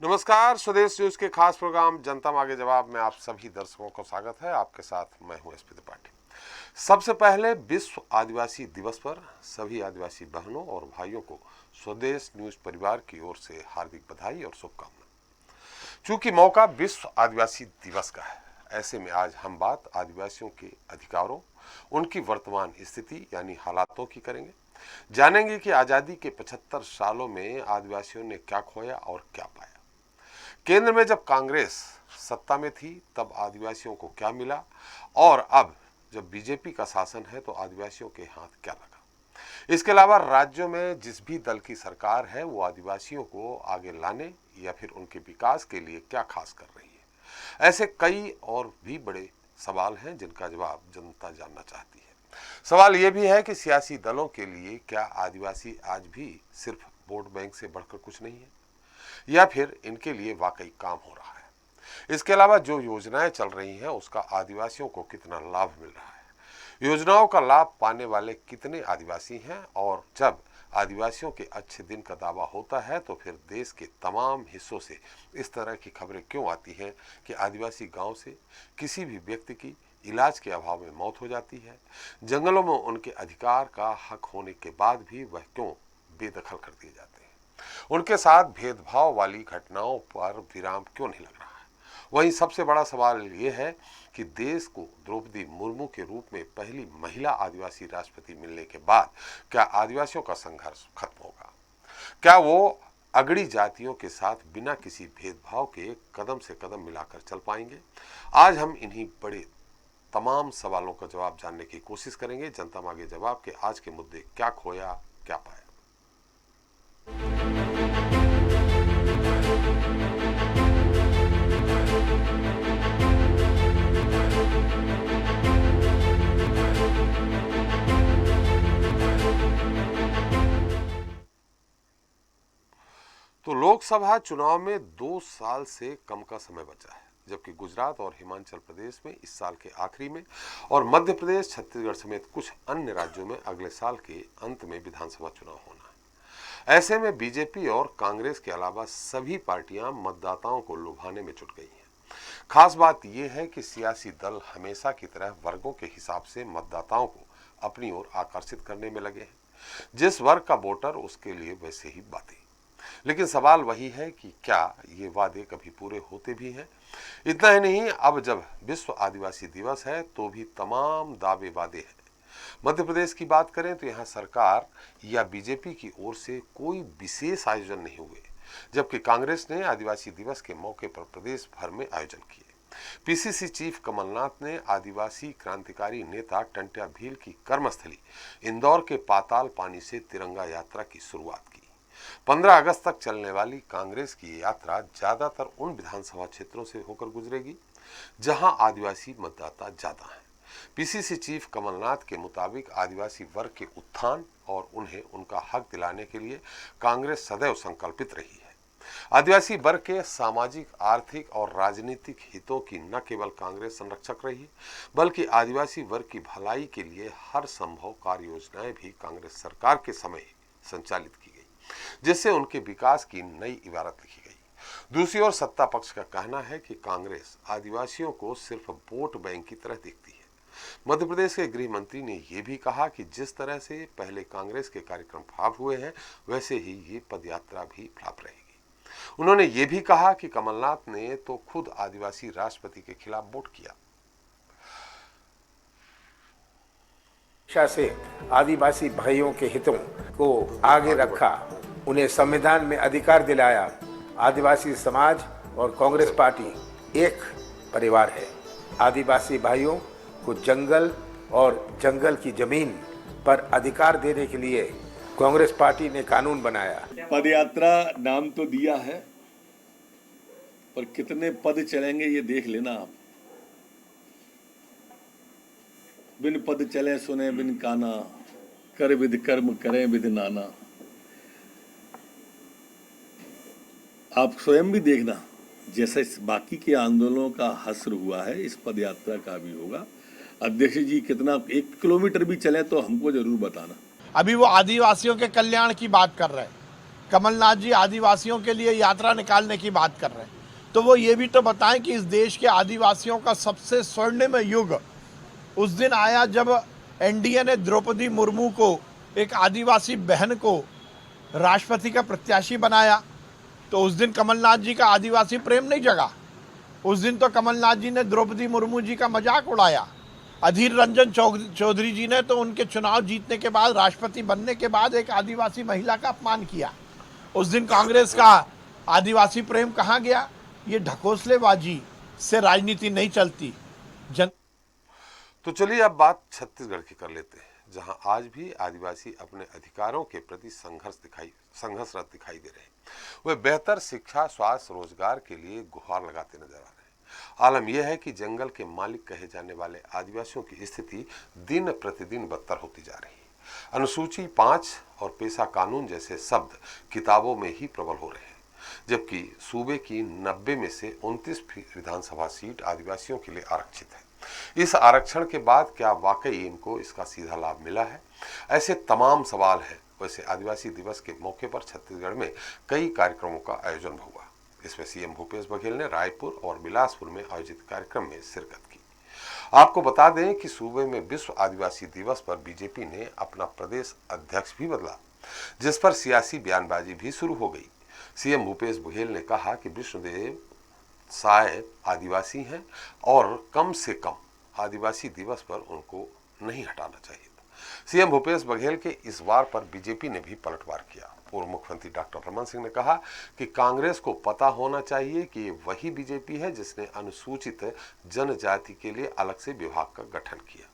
नमस्कार, स्वदेश न्यूज के खास प्रोग्राम जनता मांगे जवाब में आप सभी दर्शकों को स्वागत है। आपके साथ मैं हूं एसपी त्रिपाठी। सबसे पहले विश्व आदिवासी दिवस पर सभी आदिवासी बहनों और भाइयों को स्वदेश न्यूज परिवार की ओर से हार्दिक बधाई और शुभकामनाएं। चूंकि मौका विश्व आदिवासी दिवस का है, ऐसे में आज हम बात आदिवासियों के अधिकारों, उनकी वर्तमान स्थिति यानी हालातों की करेंगे। जानेंगे कि आजादी के 75 सालों में आदिवासियों ने क्या खोया और क्या पाया। केंद्र में जब कांग्रेस सत्ता में थी तब आदिवासियों को क्या मिला, और अब जब बीजेपी का शासन है तो आदिवासियों के हाथ क्या लगा। इसके अलावा राज्यों में जिस भी दल की सरकार है वो आदिवासियों को आगे लाने या फिर उनके विकास के लिए क्या खास कर रही है। ऐसे कई और भी बड़े सवाल हैं जिनका जवाब जनता जानना चाहती है। सवाल ये भी है कि सियासी दलों के लिए क्या आदिवासी आज भी सिर्फ वोट बैंक से बढ़कर कुछ नहीं है, या फिर इनके लिए वाकई काम हो रहा है। इसके अलावा जो योजनाएं चल रही हैं उसका आदिवासियों को कितना लाभ मिल रहा है, योजनाओं का लाभ पाने वाले कितने आदिवासी हैं, और जब आदिवासियों के अच्छे दिन का दावा होता है तो फिर देश के तमाम हिस्सों से इस तरह की खबरें क्यों आती हैं कि आदिवासी गांव से किसी भी व्यक्ति की इलाज के अभाव में मौत हो जाती है, जंगलों में उनके अधिकार का हक होने के बाद भी वह क्यों बेदखल कर दिए जाते हैं, उनके साथ भेदभाव वाली घटनाओं पर विराम क्यों नहीं लग रहा है। वहीं सबसे बड़ा सवाल ये है कि देश को द्रौपदी मुर्मू के रूप में पहली महिला आदिवासी राष्ट्रपति मिलने के बाद क्या आदिवासियों का संघर्ष खत्म होगा, क्या वो अगड़ी जातियों के साथ बिना किसी भेदभाव के कदम से कदम मिलाकर चल पाएंगे। आज हम इन्हीं बड़े तमाम सवालों का जवाब जानने की कोशिश करेंगे। जनता मांगे जवाब के आज के मुद्दे क्या खोया क्या पाया। तो लोकसभा चुनाव में 2 साल से कम का समय बचा है, जबकि गुजरात और हिमाचल प्रदेश में इस साल के आखिरी में और मध्य प्रदेश, छत्तीसगढ़ समेत कुछ अन्य राज्यों में अगले साल के अंत में विधानसभा चुनाव होना है। ऐसे में बीजेपी और कांग्रेस के अलावा सभी पार्टियां मतदाताओं को लुभाने में जुट गई हैं। खास बात यह है कि सियासी दल हमेशा की तरह वर्गों के हिसाब से मतदाताओं को अपनी ओर आकर्षित करने में लगे हैं। जिस वर्ग का वोटर उसके लिए वैसे ही बातें। लेकिन सवाल वही है कि क्या ये वादे कभी पूरे होते भी हैं। इतना ही नहीं, अब जब विश्व आदिवासी दिवस है तो भी तमाम दावे वादे हैं। मध्य प्रदेश की बात करें तो यहाँ सरकार या बीजेपी की ओर से कोई विशेष आयोजन नहीं हुए, जबकि कांग्रेस ने आदिवासी दिवस के मौके पर प्रदेश भर में आयोजन किए। पीसीसी चीफ कमलनाथ ने आदिवासी क्रांतिकारी नेता टंट्या भील की कर्मस्थली इंदौर के पाताल पानी से तिरंगा यात्रा की शुरुआत की। 15 अगस्त तक चलने वाली कांग्रेस की यात्रा ज्यादातर उन विधानसभा क्षेत्रों से होकर गुजरेगी जहां आदिवासी मतदाता ज्यादा हैं। पीसीसी चीफ कमलनाथ के मुताबिक आदिवासी वर्ग के उत्थान और उन्हें उनका हक दिलाने के लिए कांग्रेस सदैव संकल्पित रही है। आदिवासी वर्ग के सामाजिक, आर्थिक और राजनीतिक हितों की न केवल कांग्रेस संरक्षक रही, बल्कि आदिवासी वर्ग की भलाई के लिए हर संभव कार्य योजनाएं भी कांग्रेस सरकार के समय संचालित की गई, जिससे उनके विकास की नई इबारत लिखी गई। दूसरी ओर सत्ता पक्ष का कहना है कि कांग्रेस आदिवासियों को सिर्फ वोट बैंक की तरह देखती है। मध्य प्रदेश के गृह मंत्री ने यह भी कहा कि जिस तरह से पहले कांग्रेस के कार्यक्रम फ्लॉप हुए हैं, वैसे ही ये पदयात्रा भी फ्लॉप रहेगी। उन्होंने ये भी कहा कि कमलनाथ ने तो खुद आदिवासी राष्ट्रपति के खिलाफ वोट किया। से आदिवासी भाइयों के हितों को आगे रखा, उन्हें संविधान में अधिकार दिलाया। आदिवासी समाज और कांग्रेस पार्टी एक परिवार है। आदिवासी भाइयों को जंगल और जंगल की जमीन पर अधिकार देने के लिए कांग्रेस पार्टी ने कानून बनाया। पदयात्रा नाम तो दिया है, पर कितने पद चलेंगे ये देख लेना आप। बिन पद चले सुने बिन काना, कर विधि कर्म करें विधि नाना। आप स्वयं भी देखना, जैसे बाकी के आंदोलनों का हश्र हुआ है, इस पदयात्रा का भी होगा। अध्यक्ष जी कितना 1 किलोमीटर भी चले तो हमको जरूर बताना। अभी वो आदिवासियों के कल्याण की बात कर रहे हैं, कमलनाथ जी आदिवासियों के लिए यात्रा निकालने की बात कर रहे हैं, तो वो ये भी तो बताएं कि इस देश के आदिवासियों का सबसे स्वर्णिम युग उस दिन आया जब एनडीए ने द्रौपदी मुर्मू को, एक आदिवासी बहन को, राष्ट्रपति का प्रत्याशी बनाया। तो उस दिन कमलनाथ जी का आदिवासी प्रेम नहीं जगा। उस दिन तो कमलनाथ जी ने द्रौपदी मुर्मू जी का मजाक उड़ाया। अधीर रंजन चौधरी जी ने तो उनके चुनाव जीतने के बाद, राष्ट्रपति बनने के बाद, एक आदिवासी महिला का अपमान किया। उस दिन कांग्रेस का आदिवासी प्रेम कहाँ गया? ये ढकोसलेबाजी से राजनीति नहीं चलती। तो चलिए अब बात छत्तीसगढ़ की कर लेते हैं, जहां आज भी आदिवासी अपने अधिकारों के प्रति संघर्षरत दिखाई दे रहे हैं। वे बेहतर शिक्षा, स्वास्थ्य, रोजगार के लिए गुहार लगाते नजर आ रहे हैं। आलम यह है कि जंगल के मालिक कहे जाने वाले आदिवासियों की स्थिति दिन प्रतिदिन बदतर होती जा रही है। अनुसूची 5 और पेशा कानून जैसे शब्द किताबों में ही प्रबल हो रहे हैं, जबकि सूबे की 90 में से 29 विधानसभा सीट आदिवासियों के लिए आरक्षित है। इस आरक्षण के बाद क्या वाकई इनको इसका सीधा लाभ मिला है? ऐसे तमाम सवाल हैं। वैसे आदिवासी दिवस के मौके पर छत्तीसगढ़ में कई कार्यक्रमों का आयोजन हुआ। इसमें सीएम भूपेश बघेल ने रायपुर और बिलासपुर में आयोजित कार्यक्रम में शिरकत की। आपको बता दें कि सूबे में विश्व आदिवासी दिवस पर बीजेपी ने अपना प्रदेश अध्यक्ष भी बदला, जिस पर सियासी बयानबाजी भी शुरू हो गई। सीएम भूपेश बघेल ने कहा कि विष्णुदेव साय आदिवासी हैं और कम से कम आदिवासी दिवस पर उनको नहीं हटाना चाहिए। सीएम भूपेश बघेल के इस वार पर बीजेपी ने भी पलटवार किया। पूर्व मुख्यमंत्री डॉक्टर रमन सिंह ने कहा कि कांग्रेस को पता होना चाहिए कि ये वही बीजेपी है जिसने अनुसूचित जनजाति के लिए अलग से विभाग का गठन किया।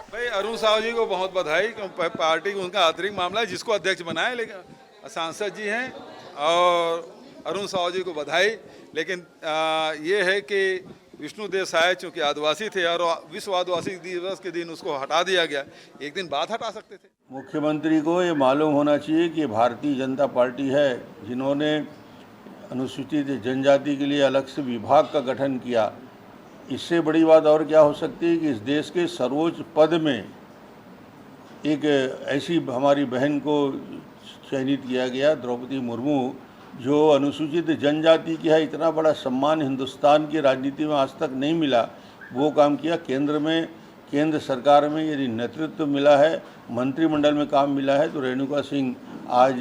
भाई अरुण साहू जी को बहुत बधाई, पार्टी को उनका आंतरिक मामला है, जिसको अध्यक्ष बनाए, लेकिन सांसद जी हैं और अरुण साहू जी को बधाई। लेकिन ये है कि विष्णुदेव साय चूँकि आदिवासी थे और विश्व आदिवासी दिवस के दिन उसको हटा दिया गया, एक दिन बाद हटा सकते थे। मुख्यमंत्री को ये मालूम होना चाहिए कि भारतीय जनता पार्टी है जिन्होंने अनुसूचित जनजाति के लिए अलग से विभाग का गठन किया। इससे बड़ी बात और क्या हो सकती है कि इस देश के सर्वोच्च पद में एक ऐसी हमारी बहन को चयनित किया गया, द्रौपदी मुर्मू, जो अनुसूचित जनजाति की है। इतना बड़ा सम्मान हिंदुस्तान की राजनीति में आज तक नहीं मिला, वो काम किया। केंद्र सरकार में यदि नेतृत्व मिला है, मंत्रिमंडल में काम मिला है, तो रेणुका सिंह आज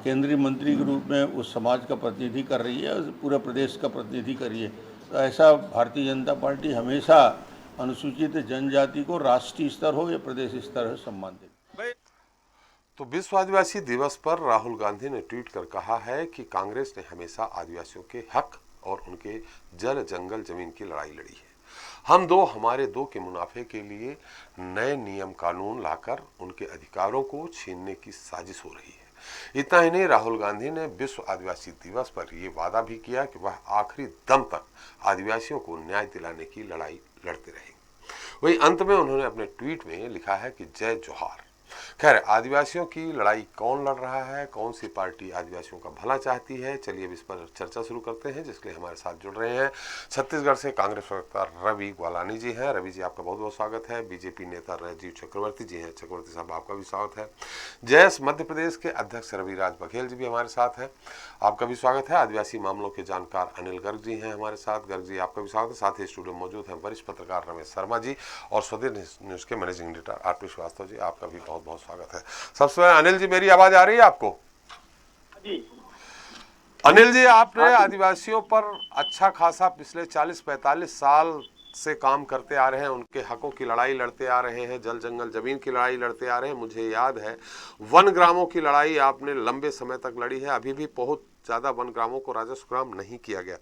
केंद्रीय मंत्री के रूप में उस समाज का प्रतिनिधि कर रही है, पूरे प्रदेश का प्रतिनिधि कर रही है। तो ऐसा भारतीय जनता पार्टी हमेशा अनुसूचित जनजाति को राष्ट्रीय स्तर हो या प्रदेश स्तर हो सम्मान देती है। तो विश्व आदिवासी दिवस पर राहुल गांधी ने ट्वीट कर कहा है कि कांग्रेस ने हमेशा आदिवासियों के हक और उनके जल, जंगल, जमीन की लड़ाई लड़ी है। हमारे दो के मुनाफे के लिए नए नियम कानून लाकर उनके अधिकारों को छीनने की साजिश हो रही है। इतना ही नहीं, राहुल गांधी ने विश्व आदिवासी दिवस पर यह वादा भी किया कि वह आखिरी दम तक आदिवासियों को न्याय दिलाने की लड़ाई लड़ते रहेंगे। वहीं अंत में उन्होंने अपने ट्वीट में लिखा है कि जय जोहार। खैर, आदिवासियों की लड़ाई कौन लड़ रहा है, कौन सी पार्टी आदिवासियों का भला चाहती है, चलिए अब इस पर चर्चा शुरू करते हैं, जिसके लिए हमारे साथ जुड़ रहे हैं छत्तीसगढ़ से कांग्रेस प्रवक्ता रवि ग्वालानी जी हैं। रवि जी, आपका बहुत बहुत स्वागत है। बीजेपी नेता राजीव चक्रवर्ती जी हैं। चक्रवर्ती साहब, आपका भी स्वागत है। जैस मध्य प्रदेश के अध्यक्ष रविराज बघेल जी भी हमारे साथ हैं, आपका भी स्वागत है। आदिवासी मामलों के जानकार अनिल गर्ग जी हैं हमारे साथ। गर्ग जी, आपका भी स्वागत है। साथ ही स्टूडियो मौजूद हैं वरिष्ठ पत्रकार रमेश शर्मा जी और स्वदेश न्यूज के managing editor RP Srivastava ji, आपका भी बहुत बहुत स्वागत है। सबसे पहले अनिल जी, मेरी आवाज आ रही है आपको? जी। अनिल जी, आपने आदिवासियों पर अच्छा खासा पिछले 40-45 साल से काम करते आ रहे हैं, उनके हकों की लड़ाई लड़ते आ रहे हैं, जल, जंगल, जमीन की लड़ाई लड़ते आ रहे हैं। मुझे याद है वन ग्रामों की लड़ाई आपने लंबे समय तक लड़ी है। अभी भी बहुत ज्यादा वन ग्रामों को राजस्व ग्राम नहीं किया गया।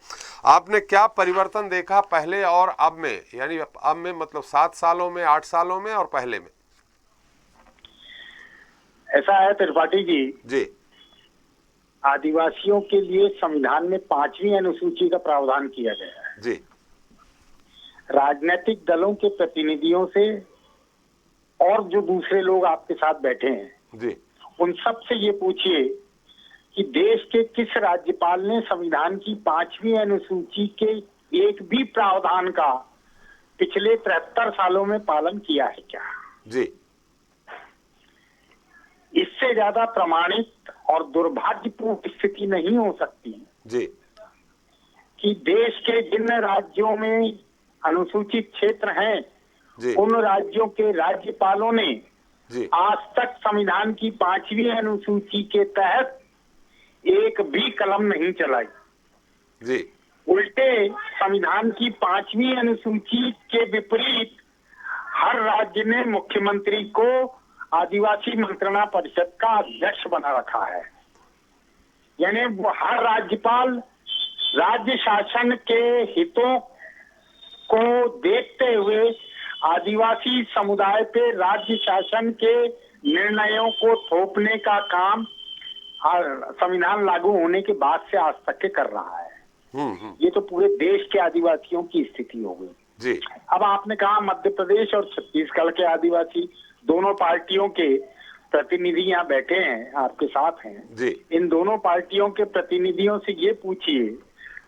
आपने क्या परिवर्तन देखा पहले और अब में, यानी अब में मतलब 7 सालों में, 8 सालों में और पहले में? ऐसा है त्रिपाठी जी, आदिवासियों के लिए संविधान में 5वीं अनुसूची का प्रावधान किया गया है जी। राजनीतिक दलों के प्रतिनिधियों से और जो दूसरे लोग आपके साथ बैठे हैं जी, उन सब से ये पूछिए कि देश के किस राज्यपाल ने संविधान की 5वीं अनुसूची के एक भी प्रावधान का पिछले 73 सालों में पालन किया है क्या? जी। इससे इससे ज्यादा प्रमाणित और दुर्भाग्यपूर्ण स्थिति नहीं हो सकती जी कि देश के जिन राज्यों में अनुसूचित क्षेत्र हैं, जी उन राज्यों के राज्यपालों ने जी आज तक संविधान की 5वीं अनुसूची के तहत एक भी कलम नहीं चलाई। जी उल्टे संविधान की 5वीं अनुसूची के विपरीत हर राज्य ने मुख्यमंत्री को आदिवासी मंत्रणा परिषद का अध्यक्ष बना रखा है। यानी वो हर राज्यपाल राज्य शासन के हितों को देखते हुए आदिवासी समुदाय पे राज्य शासन के निर्णयों को थोपने का काम संविधान लागू होने के बाद से आज तक के कर रहा है। ये तो पूरे देश के आदिवासियों की स्थिति हो गई जी। अब आपने कहा मध्य प्रदेश और छत्तीसगढ़ के आदिवासी दोनों पार्टियों के प्रतिनिधि यहाँ बैठे हैं, आपके साथ हैं जी इन दोनों पार्टियों के प्रतिनिधियों से ये पूछिए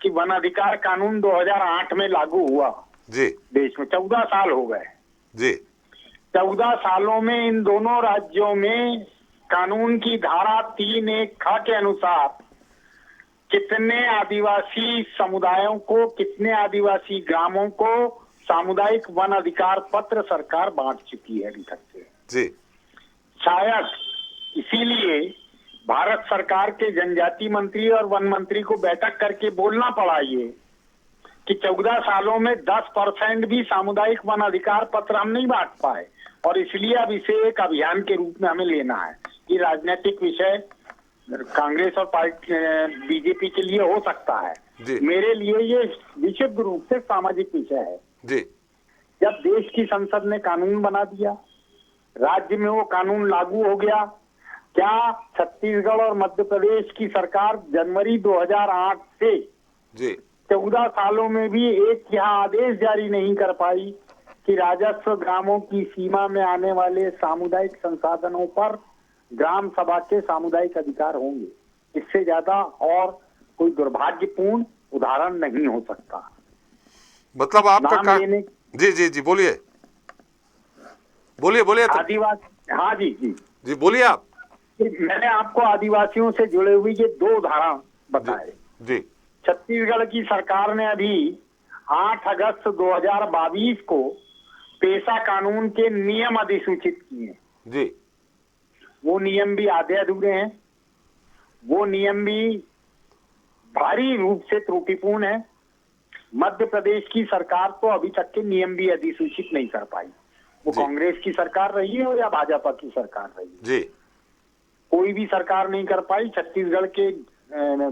कि वन अधिकार कानून 2008 में लागू हुआ जी देश में, 14 साल हो गए। जी 14 सालों में इन दोनों राज्यों में कानून की धारा 3(1) ख के अनुसार कितने आदिवासी समुदायों को, कितने आदिवासी ग्रामों को सामुदायिक वन अधिकार पत्र सरकार बांट चुकी है अभी तक से। जी शायद इसीलिए भारत सरकार के जनजाति मंत्री और वन मंत्री को बैठक करके बोलना पड़ा ये कि 14 सालों में 10% भी सामुदायिक वन अधिकार पत्र हम नहीं बांट पाए, और इसलिए अब इसे एक अभियान के रूप में हमें लेना है। ये राजनीतिक विषय कांग्रेस और पार्टी बीजेपी के लिए हो सकता है, मेरे लिए ये विशुद्ध रूप से सामाजिक विषय है जी। जब देश की संसद ने कानून बना दिया, राज्य में वो कानून लागू हो गया, क्या छत्तीसगढ़ और मध्य प्रदेश की सरकार जनवरी 2008 से जी 14 सालों में भी एक यहाँ आदेश जारी नहीं कर पाई कि राजस्व ग्रामों की सीमा में आने वाले सामुदायिक संसाधनों पर ग्राम सभा के सामुदायिक अधिकार होंगे? इससे ज्यादा और कोई दुर्भाग्यपूर्ण उदाहरण नहीं हो सकता। मतलब आपका जी जी जी बोलिए बोलिए बोलिए आदिवासी, हाँ जी जी जी बोलिए आप। मैंने आपको आदिवासियों से जुड़े हुए ये 2 उदाहरण बताए। जी छत्तीसगढ़ की सरकार ने अभी 8 अगस्त 2022 को पेशा कानून के नियम अधिसूचित किए। जी वो नियम भी आधे अधूरे हैं, वो नियम भी भारी रूप से त्रुटिपूर्ण है। मध्य प्रदेश की सरकार तो अभी तक के नियम भी अधिसूचित नहीं कर पाई, वो कांग्रेस की सरकार रही हो या भाजपा की सरकार रही हो, जी कोई भी सरकार नहीं कर पाई। छत्तीसगढ़ के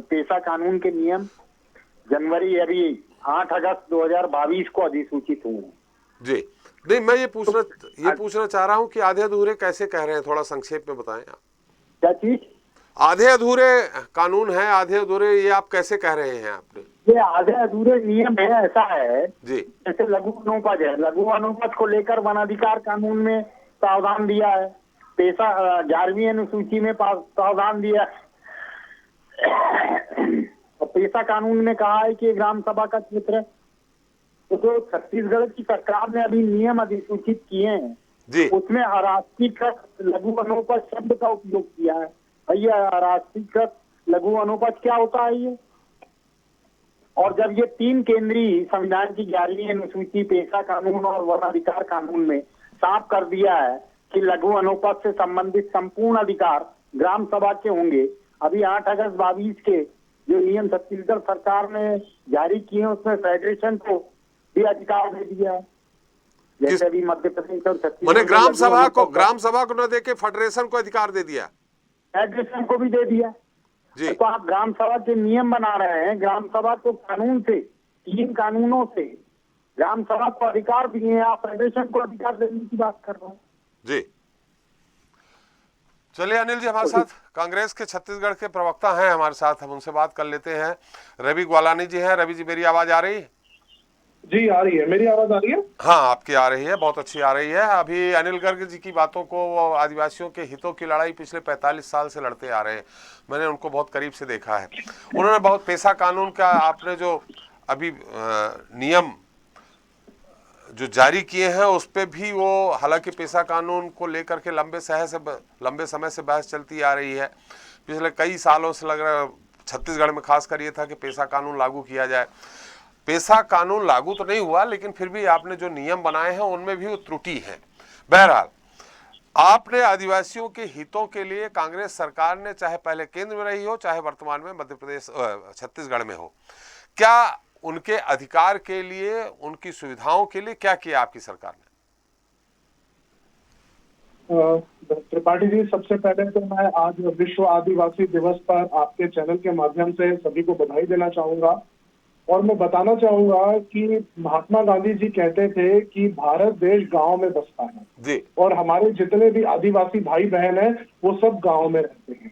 पेशा कानून के नियम जनवरी अभी 8 अगस्त 2022 को अधिसूचित हुए हैं। जी नहीं, मैं ये पूछना चाह रहा हूँ कि आधे अधूरे कैसे कह रहे हैं, थोड़ा संक्षेप में बताएं आप। क्या चीज? आधे अधूरे कानून है, आधे अधूरे ये आप कैसे कह रहे हैं आपने? ये आधे अधूरे नियम है, ऐसा है जी जैसे लघु अनुपज है, लघु अनुपज को लेकर वन अधिकार कानून में प्रावधान दिया है, पेशा 11वीं अनुसूची में प्रावधान दिया है, और पेशा कानून में कहा है कि ग्राम सभा का क्षेत्र है। तो जो छत्तीसगढ़ की सरकार ने अभी नियम अधिसूचित किए हैं जी उसमें अराष्ट्रीकृत लघु अनुपज शब्द का उपयोग किया है। भैया अराष्ट्रीकृत लघु अनुपज क्या होता है ये? और जब ये 3 केंद्रीय संविधान की 11वीं अनुसूची, पेशा कानून और वन अधिकार कानून में साफ कर दिया है कि लघु अनुपज से संबंधित संपूर्ण अधिकार ग्राम सभा के होंगे, अभी 8 अगस्त 22 के जो नियम छत्तीसगढ़ सरकार ने जारी किए उसमें फेडरेशन को भी अधिकार दे दिया है, जैसे अभी मध्य प्रदेश और छत्तीसगढ़ ग्राम सभा को न देके फेडरेशन को अधिकार दे दिया, फेडरेशन को भी दे दिया जी। तो आप ग्राम सभा के नियम बना रहे हैं, ग्राम सभा को कानून से 3 कानूनों से ग्राम सभा को अधिकार दिए हैं, आप फेडरेशन को अधिकार देने की बात कर रहे हैं। जी चलिए अनिल जी हमारे साथ कांग्रेस के छत्तीसगढ़ के प्रवक्ता हैं हमारे साथ, हम उनसे बात कर लेते हैं। रवि ग्वालानी जी हैं। रवि जी मेरी आवाज आ रही है? जी आ रही है, मेरी आवाज आ रही है? हाँ आपकी आ रही है, बहुत अच्छी आ रही है। अभी अनिल गर्ग जी की बातों को, वो आदिवासियों के हितों की लड़ाई पिछले 45 साल से लड़ते आ रहे हैं, मैंने उनको बहुत करीब से देखा है। उन्होंने बहुत पेशा कानून का आपने जो अभी नियम जो जारी किए हैं उस पे भी वो, हालांकि पेशा कानून को लेकर के लंबे समय से बहस चलती आ रही है। पिछले कई सालों से लग रहा है छत्तीसगढ़ में खासकर ये था कि पेशा कानून लागू किया जाए। पेशा कानून लागू तो नहीं हुआ, लेकिन फिर भी आपने जो नियम बनाए हैं उनमें भी वो त्रुटि है। बहरहाल, आपने आदिवासियों के हितों के लिए कांग्रेस सरकार ने, चाहे पहले केंद्र में रही हो चाहे वर्तमान में मध्य प्रदेश छत्तीसगढ़ में हो, क्या उनके अधिकार के लिए, उनकी सुविधाओं के लिए क्या किया आपकी सरकार ने? त्रिपाठी जी, सबसे पहले तो मैं आज विश्व आदिवासी दिवस पर आपके चैनल के माध्यम से सभी को बधाई देना चाहूंगा। और मैं बताना चाहूंगा कि महात्मा गांधी जी कहते थे कि भारत देश गांव में बसता है जी। और हमारे जितने भी आदिवासी भाई बहन हैं वो सब गांव में रहते हैं।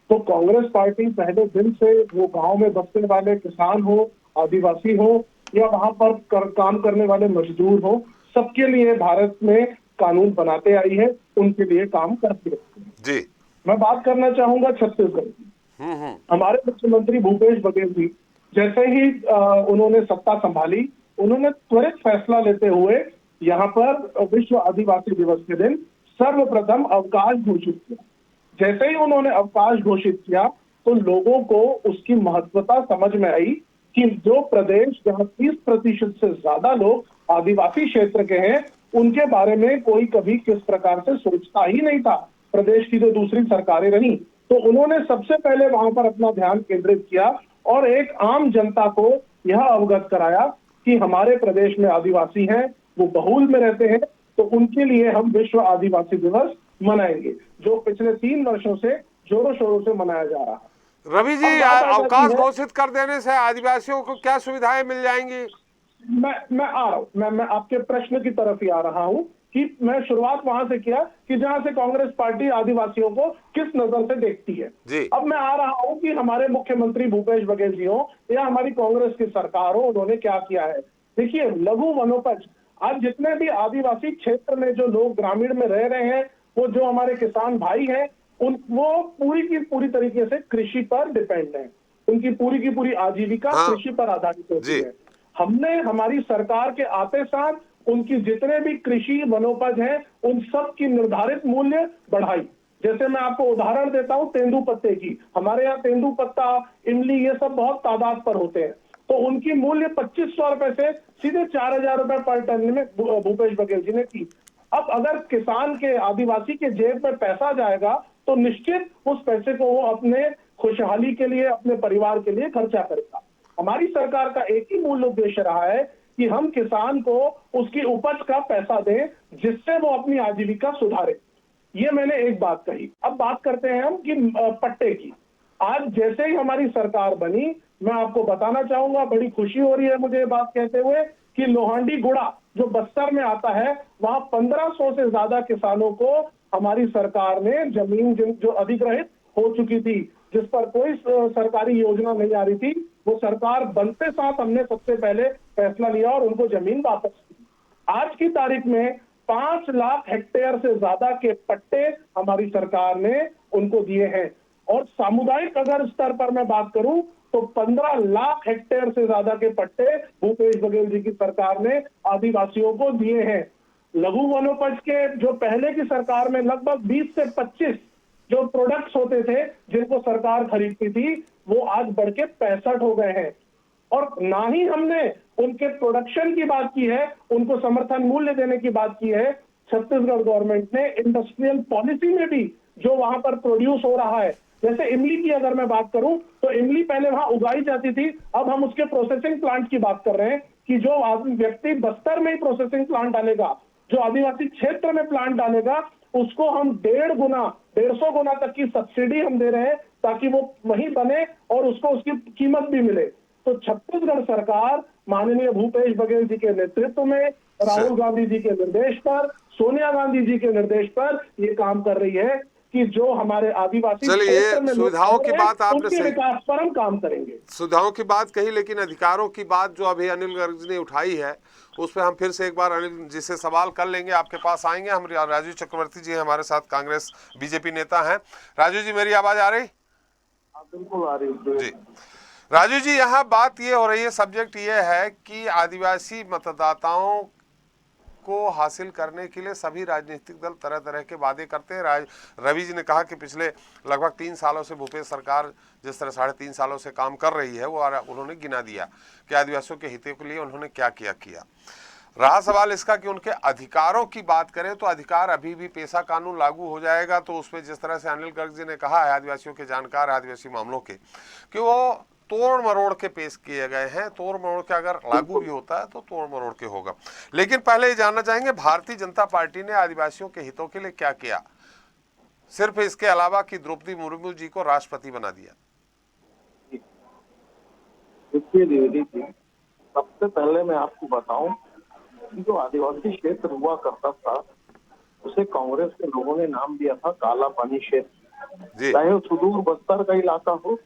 तो कांग्रेस पार्टी पहले दिन से, वो गांव में बसने वाले किसान हो, आदिवासी हो या वहां पर काम करने वाले मजदूर हो, सबके लिए भारत में कानून बनाते आई है, उनके लिए काम करती रहती है जी। मैं बात करना चाहूंगा छत्तीसगढ़ की। हमारे मुख्यमंत्री भूपेश बघेल जी जैसे ही उन्होंने सत्ता संभाली, उन्होंने त्वरित फैसला लेते हुए यहाँ पर विश्व आदिवासी दिवस के दिन सर्वप्रथम अवकाश घोषित किया। जैसे ही उन्होंने अवकाश घोषित किया तो लोगों को उसकी महत्वता समझ में आई कि जो प्रदेश जहाँ 30% से ज्यादा लोग आदिवासी क्षेत्र के हैं, उनके बारे में कोई कभी किस प्रकार से सोचता ही नहीं था। प्रदेश की जो दूसरी सरकारें रही, तो उन्होंने सबसे पहले वहां पर अपना ध्यान केंद्रित किया और एक आम जनता को यह अवगत कराया कि हमारे प्रदेश में आदिवासी हैं, वो बहुल में रहते हैं, तो उनके लिए हम विश्व आदिवासी दिवस मनाएंगे, जो पिछले 3 वर्षों से जोरों शोरों से मनाया जा रहा है। रवि जी, अवकाश घोषित कर देने से आदिवासियों को क्या सुविधाएं मिल जाएंगी? मैं आ रहा हूं, मैं आपके प्रश्न की तरफ ही आ रहा हूं कि मैं शुरुआत वहां से किया कि जहां से कांग्रेस पार्टी आदिवासियों को किस नजर से देखती है। अब मैं आ रहा हूं कि हमारे मुख्यमंत्री भूपेश बघेल जी हो या हमारी कांग्रेस की सरकार हो, उन्होंने क्या किया है। देखिए, लघु वनोपज, आज जितने भी आदिवासी क्षेत्र में जो लोग ग्रामीण में रह रहे हैं, वो जो हमारे किसान भाई हैं, वो पूरी की पूरी तरीके से कृषि पर डिपेंड है। उनकी पूरी की पूरी आजीविका कृषि पर आधारित होती है। हमने हमारी सरकार के आते साथ उनकी जितने भी कृषि वनोपज हैं, उन सब की निर्धारित मूल्य बढ़ाई। जैसे मैं आपको उदाहरण देता हूं तेंदू पत्ते की, हमारे यहाँ तेंदू पत्ता, इमली, ये सब बहुत तादाद पर होते हैं, तो उनकी मूल्य 2500 रुपए से सीधे 4000 रुपए पर टन में भूपेश बघेल जी ने की। अब अगर किसान के, आदिवासी के जेब में पैसा जाएगा तो निश्चित उस पैसे को वो अपने खुशहाली के लिए, अपने परिवार के लिए खर्चा करेगा। हमारी सरकार का एक ही मूल उद्देश्य रहा है कि हम किसान को उसकी उपज का पैसा दें, जिससे वो अपनी आजीविका सुधारे। ये मैंने एक बात कही। अब बात करते हैं हम कि पट्टे की। आज जैसे ही हमारी सरकार बनी, मैं आपको बताना चाहूंगा, बड़ी खुशी हो रही है मुझे ये बात कहते हुए कि लोहांडी गुड़ा जो बस्तर में आता है, वहां 1500 से ज्यादा किसानों को हमारी सरकार ने जमीन जो अधिग्रहित हो चुकी थी, जिस पर कोई सरकारी योजना नहीं आ रही थी, वो सरकार बनते साथ हमने सबसे पहले फैसला लिया और उनको जमीन वापस की। आज की तारीख में 5 लाख हेक्टेयर से ज्यादा के पट्टे हमारी सरकार ने उनको दिए हैं। और सामुदायिक अगर स्तर पर मैं बात करूं तो 15 लाख हेक्टेयर से ज्यादा के पट्टे भूपेश बघेल जी की सरकार ने आदिवासियों को दिए हैं। लघु वनोपज के जो पहले की सरकार में लगभग 20 से 25 जो प्रोडक्ट्स होते थे जिनको सरकार खरीदती थी, वो आज बढ़ के 65 हो गए हैं। और ना ही हमने उनके प्रोडक्शन की बात की है, उनको समर्थन मूल्य देने की बात की है। छत्तीसगढ़ गवर्नमेंट ने इंडस्ट्रियल पॉलिसी में भी जो वहां पर प्रोड्यूस हो रहा है, जैसे इमली की अगर मैं बात करूं तो इमली पहले वहां उगाई जाती थी, अब हम उसके प्रोसेसिंग प्लांट की बात कर रहे हैं कि जो व्यक्ति बस्तर में ही प्रोसेसिंग प्लांट डालेगा, जो आदिवासी क्षेत्र में प्लांट डालेगा, उसको हम 150 गुना तक की सब्सिडी हम दे रहे हैं ताकि वो वहीं बने और उसको उसकी कीमत भी मिले। तो छत्तीसगढ़ सरकार माननीय भूपेश बघेल जी के नेतृत्व में, राहुल गांधी जी के निर्देश पर, सोनिया गांधी जी के निर्देश पर ये काम कर रही है कि जो हमारे आदिवासी क्षेत्र में सुविधाओं की बात आपने उनके विकास पर हम काम करेंगे। सुविधाओं की बात कही, लेकिन अधिकारों की बात जो अभी अनिल गर्ग ने उठाई है, उस पर हम फिर से एक बार अनिल जी से सवाल कर लेंगे, आपके पास आएंगे। हम राजू चक्रवर्ती जी हमारे साथ, कांग्रेस बीजेपी नेता हैं। राजू जी, मेरी आवाज आ रही? बिल्कुल आ रही जी। राजू जी, यहाँ बात ये हो रही है, सब्जेक्ट ये है कि आदिवासी मतदाताओं को हासिल करने के लिए सभी राजनीतिक दल तरह तरह के वादे करते हैं। रवि जी ने कहा कि पिछले लगभग 3 सालों से भूपेश सरकार जिस तरह 3.5 सालों से काम कर रही है, वो उन्होंने गिना दिया कि आदिवासियों के हितों के लिए उन्होंने क्या किया। रहा सवाल इसका कि उनके अधिकारों की बात करें तो अधिकार अभी भी पेशा कानून लागू हो जाएगा तो उसमें जिस तरह से अनिल गर्ग जी ने कहा है, आदिवासियों के जानकार आदिवासी मामलों के, कि वो तोड़ मरोड़ के पेश किए गए हैं। तोड़ मरोड़ के अगर लागू भी होता है तो तोड़ मरोड़ के होगा। लेकिन पहले ये जानना चाहेंगे भारतीय जनता पार्टी ने आदिवासियों के हितों के लिए क्या किया, सिर्फ इसके अलावा कि द्रौपदी मुर्मू जी को राष्ट्रपति बना दिया। देखिए द्विवेदी जी, सबसे पहले मैं आपको बताऊं कि जो आदिवासी क्षेत्र हुआ करता था उसे कांग्रेस के लोगों ने नाम दिया था काला पानी क्षेत्र। चाहे वो सुदूर बस्तर का इलाका हो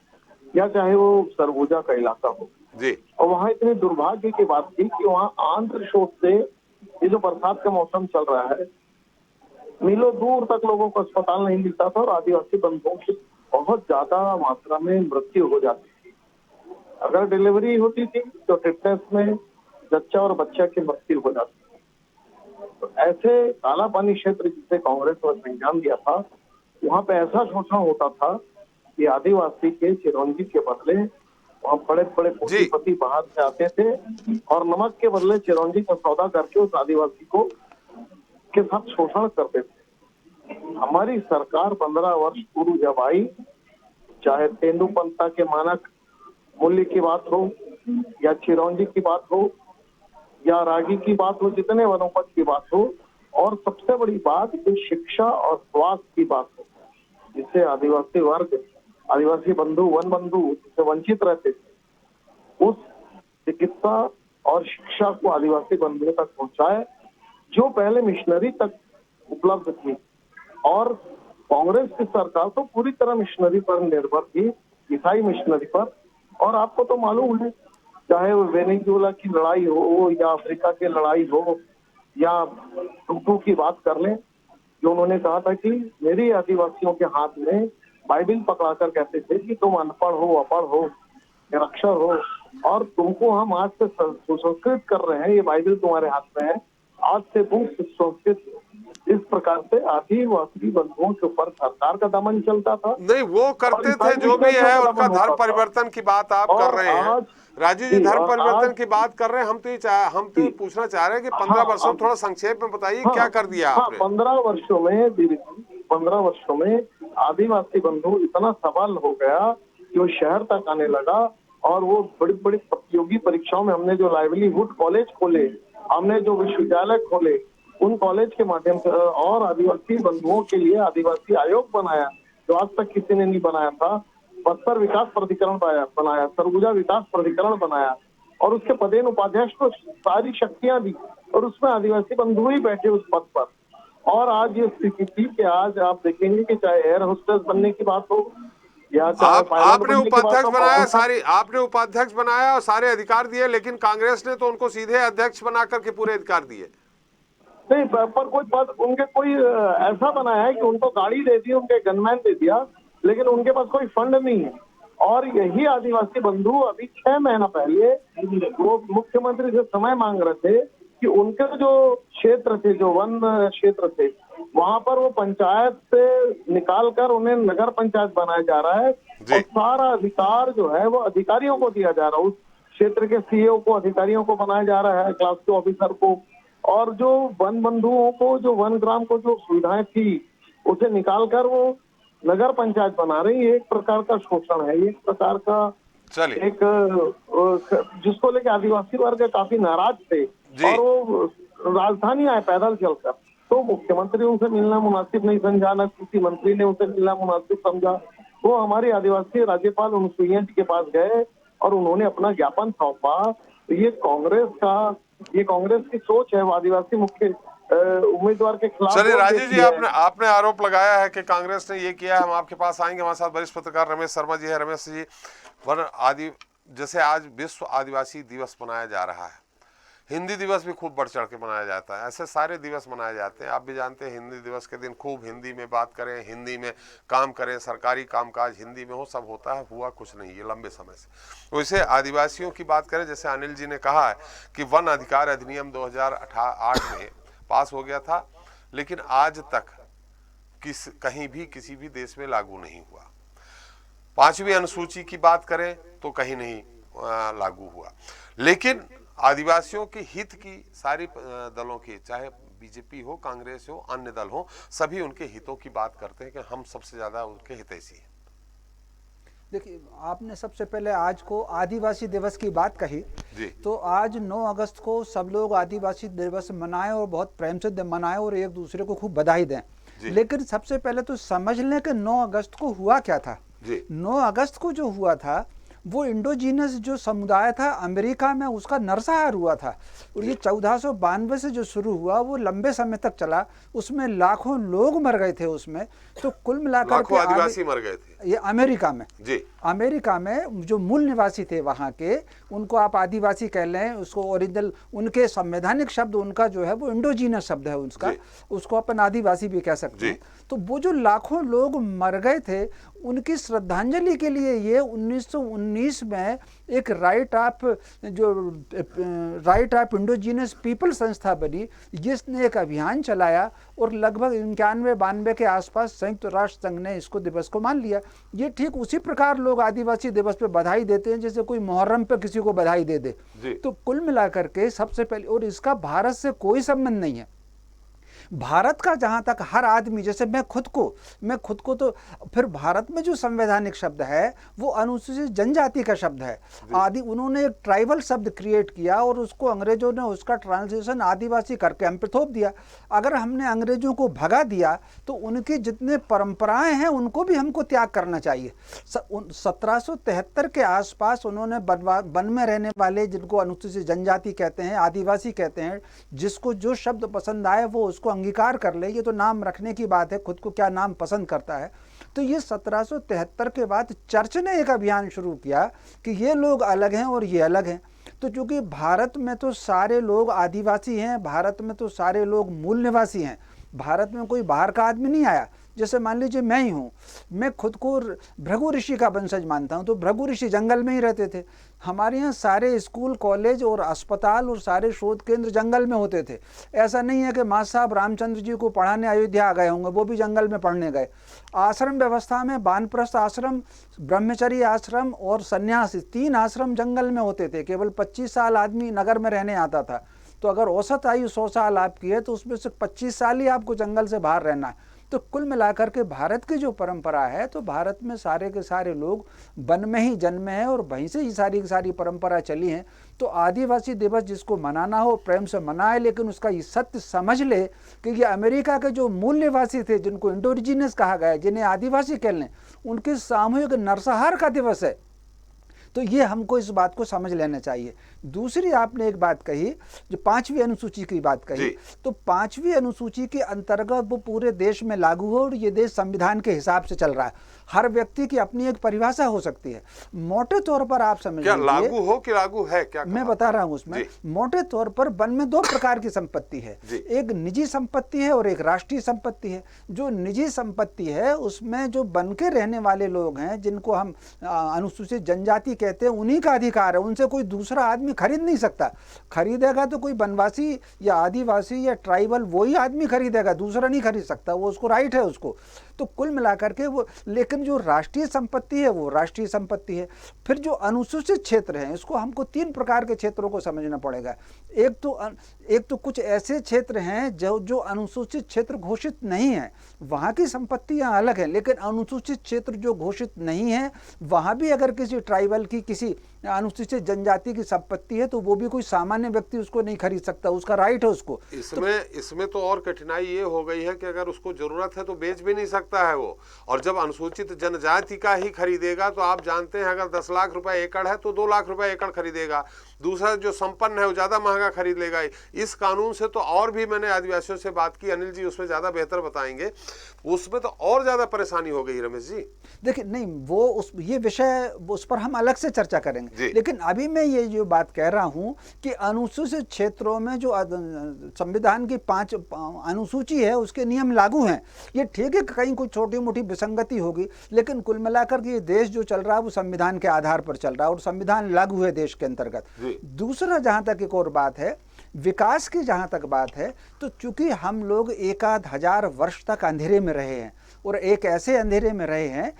या चाहे वो सरगुजा का इलाका हो जी। और वहाँ इतनी दुर्भाग्य की बात थी कि वहाँ आंध्र शोध से ये जो बरसात का मौसम चल रहा है, मीलों दूर तक लोगों को अस्पताल नहीं मिलता था और आदिवासी बंधुओं की बहुत ज्यादा मात्रा में मृत्यु हो जाती थी। अगर डिलीवरी होती थी तो टिटनेस में जच्चा और बच्चा की मृत्यु हो जाती थी। तो ऐसे काला पानी क्षेत्र जिसे कांग्रेस ने संज्ञान दिया था, वहाँ पे ऐसा शोषण होता था कि आदिवासी के चिरौंजी के बदले वहाँ बड़े बड़े पूंजीपति बाहर से आते थे और नमक के बदले चिरौंजी का सौदा करके उस आदिवासी को के साथ शोषण करते थे। हमारी सरकार 15 वर्ष पूर्व जब आई, चाहे तेंदुपंता के मानक मूल्य की बात हो या चिरौंजी की बात हो या रागी की बात हो, जितने वनोपज की बात हो, और सबसे बड़ी बात कि शिक्षा और स्वास्थ्य की बात हो, जिससे आदिवासी वर्ग, आदिवासी बंधु, वन बंधु जिससे वंचित रहते थे, उस चिकित्सा और शिक्षा को आदिवासी बंधुओं तक पहुंचाए जो पहले मिशनरी तक उपलब्ध थी। और कांग्रेस की सरकार तो पूरी तरह मिशनरी पर निर्भर थी, ईसाई मिशनरी पर। और आपको तो मालूम है, चाहे वो वेनेजुएला की लड़ाई हो या अफ्रीका की लड़ाई हो या टुटू की बात कर लें, जो उन्होंने कहा था कि मेरी आदिवासियों के हाथ में बाइबिल पकड़ाकर कहते थे कि तुम अनपढ़ हो, अपढ़ हो, निरक्षर हो और तुमको हम आज से सुसंस्कृत कर रहे हैं, ये बाइबिल तुम्हारे हाथ में है, आज से तुम सुसंस्कृत। इस प्रकार से आदिवासी बंधुओं के ऊपर सरकार का दमन चलता था। नहीं, वो करते थे जो भी है, उनका धर्म परिवर्तन की बात आप कर रहे हैं राजू जी, धर्म परिवर्तन की बात कर रहे हैं। हम तो पूछना चाह रहे हैं कि 15 वर्षों में थोड़ा संक्षेप में बताइए क्या कर दिया आपने। 15 वर्षों में आदिवासी बंधु इतना सबल हो गया कि वो शहर तक आने लगा और वो बड़ी बड़ी प्रतियोगी परीक्षाओं में हमने जो लाइवलीहुड कॉलेज खोले, हमने जो विश्वविद्यालय खोले, उन कॉलेज के माध्यम से और आदिवासी बंधुओं के लिए आदिवासी आयोग बनाया जो आज तक किसी ने नहीं बनाया था। बस्तर विकास प्राधिकरण बनाया, सरगुजा विकास प्राधिकरण बनाया और उसके पदेन उपाध्यक्ष को सारी शक्तियां दी और उसमें आदिवासी बंधु ही बैठे उस पद पर। और आज ये स्थिति थी कि आज आप देखेंगे कि चाहे एयर होस्टेस बनने की बात हो या आपने उपाध्यक्ष बनाया, आपने उपाध्यक्ष बनाया और सारे अधिकार दिए, लेकिन कांग्रेस ने तो उनको सीधे अध्यक्ष बना करके पूरे अधिकार दिए। नहीं, पर कोई पद उनके कोई ऐसा बनाया है कि उनको गाड़ी दे दी, उनके गनमैन दे दिया, लेकिन उनके पास कोई फंड नहीं है। और यही आदिवासी बंधु अभी 6 महीना पहले वो मुख्यमंत्री से समय मांग रहे थे कि उनके जो क्षेत्र थे, जो वन क्षेत्र थे, वहां पर वो पंचायत से निकाल कर उन्हें नगर पंचायत बनाया जा रहा है और सारा अधिकार जो है वो अधिकारियों को दिया जा रहा है। उस क्षेत्र के सीईओ को, अधिकारियों को बनाया जा रहा है, क्लास 2 ऑफिसर को। और जो वन बंधुओं को, जो वन ग्राम को जो सुविधाएं थी, उसे निकाल कर वो नगर पंचायत बना रही है। एक प्रकार का शोषण है, एक प्रकार का एक जिसको लेके आदिवासी वर्ग काफी नाराज थे और वो राजधानी आए पैदल चलकर। तो मुख्यमंत्री उनसे मिलना मुनासिब नहीं समझा, न किसी मंत्री ने उनसे मिलना मुनासिब समझा। वो हमारी आदिवासी राज्यपाल अनुसुईया जी के पास गए और उन्होंने अपना ज्ञापन सौंपा। तो ये कांग्रेस की सोच है, वो आदिवासी मुख्य उम्मीदवार के खिलाफ। चलिए राजीव जी, आपने आरोप लगाया है कि कांग्रेस ने ये किया है। हम आपके पास आएंगे, हमारे साथ वरिष्ठ पत्रकार रमेश शर्मा जी है। रमेश जी, जैसे आज विश्व आदिवासी दिवस मनाया जा रहा है, हिंदी दिवस भी खूब बढ़ चढ़ के मनाया जाता है, ऐसे सारे दिवस मनाए जाते हैं। आप भी जानते हैं हिंदी दिवस के दिन खूब हिंदी में बात करें, हिंदी में काम करें, सरकारी कामकाज हिंदी में हो, सब होता है। हुआ कुछ नहीं ये लंबे समय से। वैसे आदिवासियों की बात करें, जैसे अनिल जी ने कहा है कि वन अधिकार अधिनियम 2008 में पास हो गया था, लेकिन आज तक कहीं भी किसी भी देश में लागू नहीं हुआ। 5वीं अनुसूची की बात करें तो कहीं नहीं लागू हुआ। लेकिन आदिवासियों के हित की सारी दलों की, चाहे बीजेपी हो, कांग्रेस हो, अन्य दल हो, सभी उनके हितों की बात करते हैं कि हम सबसे ज्यादा उनके हितैषी हैं। देखिए, आपने सबसे पहले आज को आदिवासी दिवस की बात कही जी। तो आज 9 अगस्त को सब लोग आदिवासी दिवस मनाएं और बहुत प्रेम से मनाएं और एक दूसरे को खूब बधाई दें। लेकिन सबसे पहले तो समझ लें कि 9 अगस्त को हुआ क्या था। 9 अगस्त को जो हुआ था वो इंडोजीनस जो समुदाय था अमेरिका में, उसका नरसंहार हुआ था। और ये 1492 से जो शुरू हुआ वो लंबे समय तक चला। उसमें लाखों लोग मर गए थे उसमें। तो कुल मिलाकर लाखों आदिवासी मर गए थे। ये अमेरिका में जी। अमेरिका में जो मूल निवासी थे वहाँ के, उनको आप आदिवासी कह लें, उसको ओरिजिनल उनके संवैधानिक शब्द उनका जो है वो इंडोजीनस शब्द है उसका, उसको अपन आदिवासी भी कह सकते हैं। तो वो जो लाखों लोग मर गए थे उनकी श्रद्धांजलि के लिए ये 1919 में एक राइट ऑफ इंडोजीनस पीपल संस्था बनी, जिसने एक अभियान चलाया और लगभग 91-92 के आसपास संयुक्त राष्ट्र संघ ने इसको दिवस को मान लिया। ये ठीक उसी प्रकार लोग आदिवासी दिवस पे बधाई देते हैं जैसे कोई मुहर्रम पे किसी को बधाई दे दे। तो कुल मिलाकर के सबसे पहले, और इसका भारत से कोई संबंध नहीं है। भारत का जहां तक हर आदमी, जैसे मैं खुद को तो फिर भारत में जो संवैधानिक शब्द है वो अनुसूचित जनजाति का शब्द है। उन्होंने एक ट्राइबल शब्द क्रिएट किया और उसको अंग्रेजों ने उसका ट्रांसलेशन आदिवासी करके हम पे थोप दिया। अगर हमने अंग्रेजों को भगा दिया तो उनकी जितने परंपराएं हैं उनको भी हमको त्याग करना चाहिए। 1773 के आसपास उन्होंने वन में रहने वाले, जिनको अनुसूचित जनजाति कहते हैं, आदिवासी कहते हैं, जिसको जो शब्द पसंद आए वो उसको अंगीकार कर ले। ये तो नाम रखने की बात है, खुद को क्या नाम पसंद करता है। तो ये 1773 के बाद चर्च ने एक अभियान शुरू किया कि ये लोग अलग हैं और ये अलग हैं। तो चूंकि भारत में तो सारे लोग आदिवासी हैं, भारत में तो सारे लोग मूल निवासी हैं, भारत में कोई बाहर का आदमी नहीं आया। जैसे मान लीजिए मैं ही हूँ, मैं खुद को भृगु ऋषि का वंशज मानता हूँ। तो भृगु ऋषि जंगल में ही रहते थे। हमारे यहाँ सारे स्कूल, कॉलेज और अस्पताल और सारे शोध केंद्र जंगल में होते थे। ऐसा नहीं है कि माँ साहब रामचंद्र जी को पढ़ाने अयोध्या आ गए होंगे, वो भी जंगल में पढ़ने गए। आश्रम व्यवस्था में वानप्रस्थ आश्रम, ब्रह्मचर्य आश्रम और सन्यास, 3 आश्रम जंगल में होते थे। केवल 25 साल आदमी नगर में रहने आता था। तो अगर औसत आयु 100 साल आपकी है तो उसमें से 25 साल ही आपको जंगल से बाहर रहना है। तो कुल मिलाकर के भारत की जो परंपरा है, तो भारत में सारे के सारे लोग वन में ही जन्मे हैं और वहीं से ही सारी की सारी परंपरा चली है। तो आदिवासी दिवस जिसको मनाना हो प्रेम से मनाए, लेकिन उसका ये सत्य समझ ले कि ये अमेरिका के जो मूल निवासी थे, जिनको इंडोरिजिनस कहा गया है, जिन्हें आदिवासी कह लें, उनके सामूहिक नरसंहार का दिवस है। तो ये हमको इस बात को समझ लेना चाहिए। दूसरी आपने एक बात कही, जो 5वीं अनुसूची की बात कही, तो 5वीं अनुसूची के अंतर्गत वो पूरे देश में लागू हो और ये देश संविधान के हिसाब से चल रहा है। हर व्यक्ति की अपनी एक परिभाषा हो सकती है। मोटे तौर पर आप समझ लीजिए, लागू हो कि लागू है, क्या मैं बता रहा हूं उसमें। मोटे तौर पर वन में 2 प्रकार की संपत्ति है, एक निजी संपत्ति है और एक राष्ट्रीय संपत्ति है। जो निजी संपत्ति है उसमें जो वन के रहने वाले लोग हैं, जिनको हम अनुसूचित जनजाति कहते हैं, उन्हीं का अधिकार है। उनसे कोई दूसरा आदमी खरीद नहीं सकता। खरीदेगा तो कोई वनवासी या आदिवासी या ट्राइबल, वही आदमी खरीदेगा, दूसरा नहीं खरीद सकता। वो उसको राइट है उसको। तो कुल मिलाकर के वो, लेकिन जो राष्ट्रीय संपत्ति है वो राष्ट्रीय संपत्ति है। फिर जो अनुसूचित क्षेत्र है, इसको हमको 3 प्रकार के क्षेत्रों को समझना पड़ेगा। एक तो कुछ ऐसे क्षेत्र हैं जो अनुसूचित क्षेत्र घोषित नहीं है, वहाँ की संपत्तियाँ अलग हैं। लेकिन अनुसूचित क्षेत्र जो घोषित नहीं है, वहाँ भी अगर किसी ट्राइबल की, किसी अनुसूचित जनजाति की संपत्ति है, तो वो भी कोई सामान्य व्यक्ति उसको नहीं खरीद सकता, उसका राइट है उसको। इसमें तो और कठिनाई ये हो गई है कि अगर उसको जरूरत है तो बेच भी नहीं सकता है वो। और जब अनुसूचित जनजाति का ही खरीदेगा तो आप जानते हैं, अगर 10 लाख रुपए एकड़ है तो 2 लाख रुपए एकड़ खरीदेगा। दूसरा जो संपन्न है वो ज्यादा महंगा खरीद लेगा। इस कानून से तो और भी, मैंने आदिवासियों से बात की, अनिल जी उसमें ज्यादा बेहतर बताएंगे, उसमें तो और ज्यादा परेशानी हो गई। रमेश जी देखिए, नहीं वो ये विषय, उस पर हम अलग से चर्चा करेंगे। लेकिन अभी मैं ये जो बात कह रहा हूं कि अनुसूचित क्षेत्रों में जो संविधान की 5 अनुसूची है उसके नियम लागू हैं। ये ठीक है, कहीं कोई छोटी मोटी विसंगति होगी, लेकिन कुल मिलाकर के ये देश जो चल रहा है वो संविधान के आधार पर चल रहा है और संविधान लागू है देश के अंतर्गत। दूसरा, जहां तक एक और बात है विकास की जहाँ तक बात है तो चूंकि हम लोग 1000 वर्ष तक अंधेरे में रहे हैं और एक ऐसे अंधेरे में रहे हैं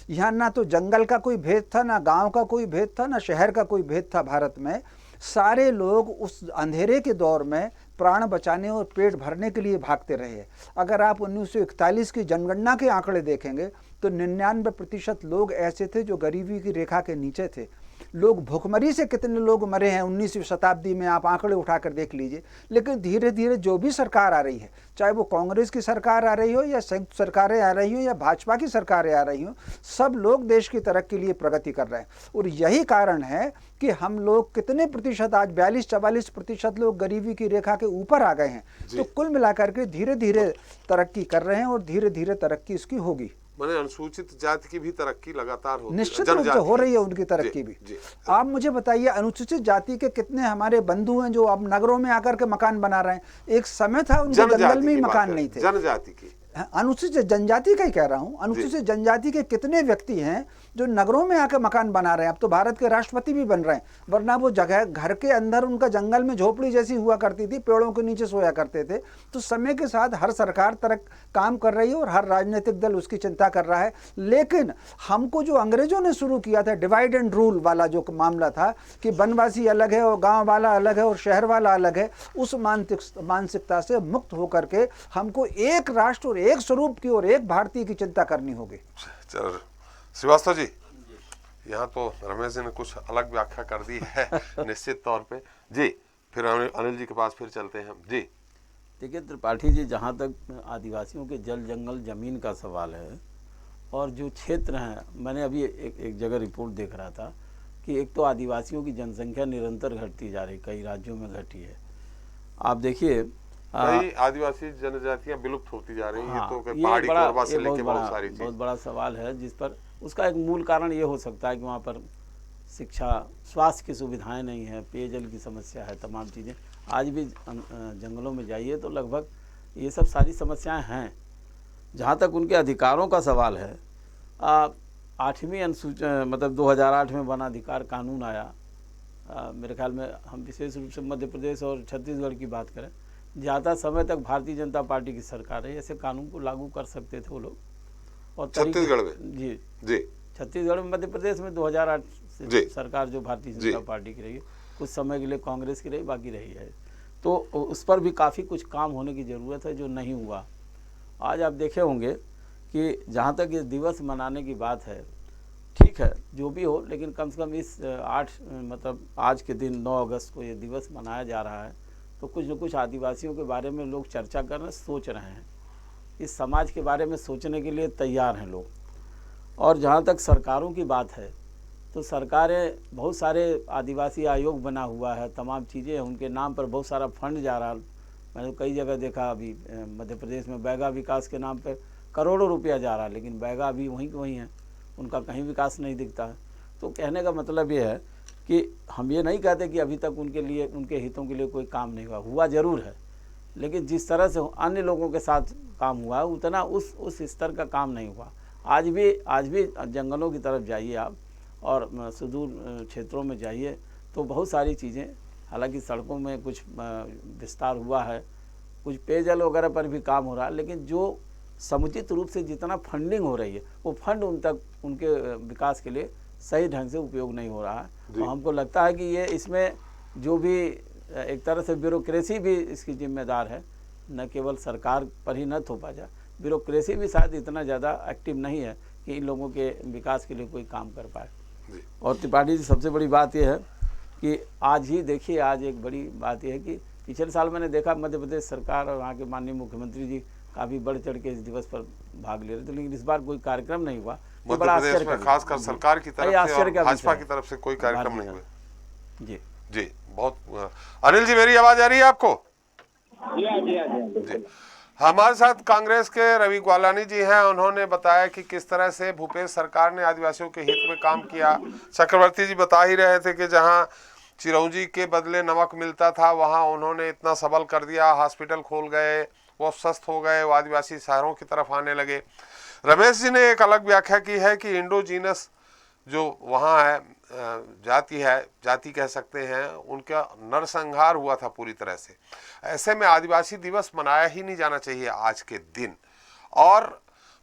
यहाँ ना तो जंगल का कोई भेद था, ना गांव का कोई भेद था, ना शहर का कोई भेद था। भारत में सारे लोग उस अंधेरे के दौर में प्राण बचाने और पेट भरने के लिए भागते रहे। अगर आप 1941 की जनगणना के आंकड़े देखेंगे तो 99% लोग ऐसे थे जो गरीबी की रेखा के नीचे थे। लोग भूखमरी से कितने लोग मरे हैं 19वीं शताब्दी में, आप आंकड़े उठाकर देख लीजिए। लेकिन धीरे धीरे जो भी सरकार आ रही है, चाहे वो कांग्रेस की सरकार आ रही हो या संयुक्त सरकारें आ रही हो या भाजपा की सरकारें आ रही हो, सब लोग देश की तरक्की के लिए प्रगति कर रहे हैं। और यही कारण है कि हम लोग कितने प्रतिशत, आज 42-44% लोग गरीबी की रेखा के ऊपर आ गए हैं। तो कुल मिलाकर के धीरे धीरे तरक्की कर रहे हैं और धीरे धीरे तरक्की इसकी होगी। मैंने अनुसूचित जाति की भी तरक्की लगातार होती है, निश्चित रूप से हो रही है उनकी तरक्की भी। आप मुझे बताइए, अनुसूचित जाति के कितने हमारे बंधु हैं जो अब नगरों में आकर के मकान बना रहे हैं? एक समय था उनके जंगल में ही मकान नहीं थे। जनजाति की, अनुसूचित जनजाति का ही कह रहा हूँ। अनुसूचित जनजाति के कितने व्यक्ति हैं जो नगरों में आकर मकान बना रहे हैं? अब तो भारत के राष्ट्रपति भी बन रहे हैं, वरना वो जगह घर के अंदर उनका जंगल में झोपड़ी जैसी हुआ करती थी, पेड़ों के नीचे सोया करते थे। तो समय के साथ हर सरकार काम कर रही है और हर राजनीतिक दल उसकी चिंता कर रहा है। लेकिन हमको जो अंग्रेजों ने शुरू किया था डिवाइड एंड रूल वाला जो मामला था कि वनवासी अलग है और गाँव वाला अलग है और शहर वाला अलग है, उस मानसिकता से मुक्त होकर के हमको एक राष्ट्र और एक स्वरूप की और एक भारतीय की चिंता करनी होगी। चलो श्रीवास्तव जी, यहाँ तो रमेश जी ने कुछ अलग व्याख्या कर दी है निश्चित तौर पे जी। फिर अनिल जी के पास फिर चलते हैं जी। देखिए त्रिपाठी जी, जहाँ तक आदिवासियों के जल जंगल ज़मीन का सवाल है और जो क्षेत्र हैं, मैंने अभी एक जगह रिपोर्ट देख रहा था कि एक तो आदिवासियों की जनसंख्या निरंतर घटती जा रही, कई राज्यों में घटी है। आप देखिए कई आदिवासी जनजातियां विलुप्त होती जा रही हैं। तो पहाड़ी कोरबा से लेके बहुत सारी चीज़, बहुत बड़ा सवाल है जिस पर उसका एक मूल कारण ये हो सकता है कि वहाँ पर शिक्षा, स्वास्थ्य की सुविधाएं नहीं है, पेयजल की समस्या है, तमाम चीज़ें। आज भी जंगलों में जाइए तो लगभग ये सब सारी समस्याएं हैं। जहाँ तक उनके अधिकारों का सवाल है, 8वीं अनुसूची मतलब 2008 में वन अधिकार कानून आया। मेरे ख्याल में हम विशेष रूप से मध्य प्रदेश और छत्तीसगढ़ की बात करें, ज़्यादा समय तक भारतीय जनता पार्टी की सरकार है, ऐसे कानून को लागू कर सकते थे वो लोग। और छत्तीसगढ़ में जी छत्तीसगढ़ में, मध्य प्रदेश में 2008 से सरकार जो भारतीय जनता पार्टी की रही है, कुछ समय के लिए कांग्रेस की रही, बाकी रही है। तो उस पर भी काफ़ी कुछ काम होने की ज़रूरत है जो नहीं हुआ। आज आप देखे होंगे कि जहाँ तक ये दिवस मनाने की बात है, ठीक है जो भी हो, लेकिन कम से कम इस मतलब आज के दिन 9 अगस्त को ये दिवस मनाया जा रहा है, तो कुछ न कुछ आदिवासियों के बारे में लोग चर्चा कर रहे, सोच रहे हैं, इस समाज के बारे में सोचने के लिए तैयार हैं लोग। और जहाँ तक सरकारों की बात है तो सरकारें, बहुत सारे आदिवासी आयोग बना हुआ है, तमाम चीज़ें हैं, उनके नाम पर बहुत सारा फंड जा रहा। मैंने कई जगह देखा, अभी मध्य प्रदेश में बैगा विकास के नाम पर करोड़ों रुपया जा रहा, लेकिन बैगा अभी वहीं के वहीं है, उनका कहीं विकास नहीं दिखता है। तो कहने का मतलब ये है कि हम ये नहीं कहते कि अभी तक उनके लिए, उनके हितों के लिए कोई काम नहीं हुआ ज़रूर है, लेकिन जिस तरह से अन्य लोगों के साथ काम हुआ उतना उस स्तर का काम नहीं हुआ। आज भी जंगलों की तरफ जाइए आप और सुदूर क्षेत्रों में जाइए तो बहुत सारी चीज़ें, हालांकि सड़कों में कुछ विस्तार हुआ है, कुछ पेयजल वगैरह पर भी काम हो रहा है, लेकिन जो समुचित रूप से जितना फंडिंग हो रही है वो फंड उनके विकास के लिए सही ढंग से उपयोग नहीं हो रहा है। तो हमको लगता है कि ये इसमें जो भी एक तरह से ब्यूरोक्रेसी भी इसकी जिम्मेदार है, न केवल सरकार पर ही न थोपा जाए, ब्यूरोक्रेसी भी शायद इतना ज़्यादा एक्टिव नहीं है कि इन लोगों के विकास के लिए कोई काम कर पाए। और त्रिपाठी जी, सबसे बड़ी बात यह है कि आज ही देखिए, आज एक बड़ी बात यह है कि पिछले साल मैंने देखा मध्य प्रदेश सरकार और वहाँ के माननीय मुख्यमंत्री जी काफ़ी बढ़ चढ़ के इस दिवस पर भाग ले रहे थे, लेकिन इस बार कोई कार्यक्रम नहीं हुआ। बड़ा आश्चर्य का, खासकर सरकार की तरफ से और भाजपा की तरफ से कोई कार्यक्रम नहीं हुआ। जी बहुत। अनिल जी, मेरी आवाज आ रही है आपको? जी। हमारे साथ कांग्रेस के रवि ग्वालानी जी हैं, उन्होंने बताया कि किस तरह से भूपेश सरकार ने आदिवासियों के हित में काम किया। चक्रवर्ती जी बता ही रहे थे कि जहां चिरौंजी के बदले नमक मिलता था वहां उन्होंने इतना सबल कर दिया, हॉस्पिटल खोल गए, वो स्वस्थ हो गए, वो आदिवासी शहरों की तरफ आने लगे। रमेश जी ने एक अलग व्याख्या की है कि इंडोजीनस जो वहाँ है जाति है, जाति कह सकते हैं, उनका नरसंहार हुआ था पूरी तरह से। ऐसे में आदिवासी दिवस मनाया ही नहीं जाना चाहिए आज के दिन, और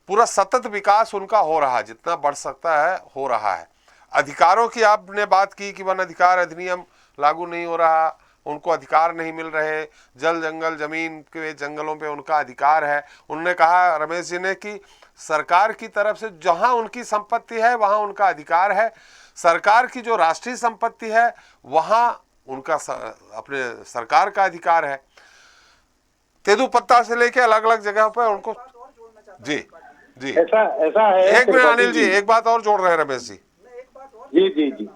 पूरा सतत विकास उनका हो रहा है, जितना बढ़ सकता है हो रहा है। अधिकारों की आपने बात की कि वन अधिकार अधिनियम लागू नहीं हो रहा, उनको अधिकार नहीं मिल रहे, जल जंगल जमीन के जंगलों पे उनका अधिकार है। उन्होंने कहा, रमेश जी ने, कि सरकार की तरफ से जहां उनकी संपत्ति है वहां उनका अधिकार है, सरकार की जो राष्ट्रीय संपत्ति है वहां उनका अपने सरकार का अधिकार है। तेंदूपत्ता से लेके अलग अलग जगह पर उनको। जी जी, ऐसा है। एक मिनट अनिल जी, एक बात और जोड़ रहे हैं रमेश जी। जी जी जी।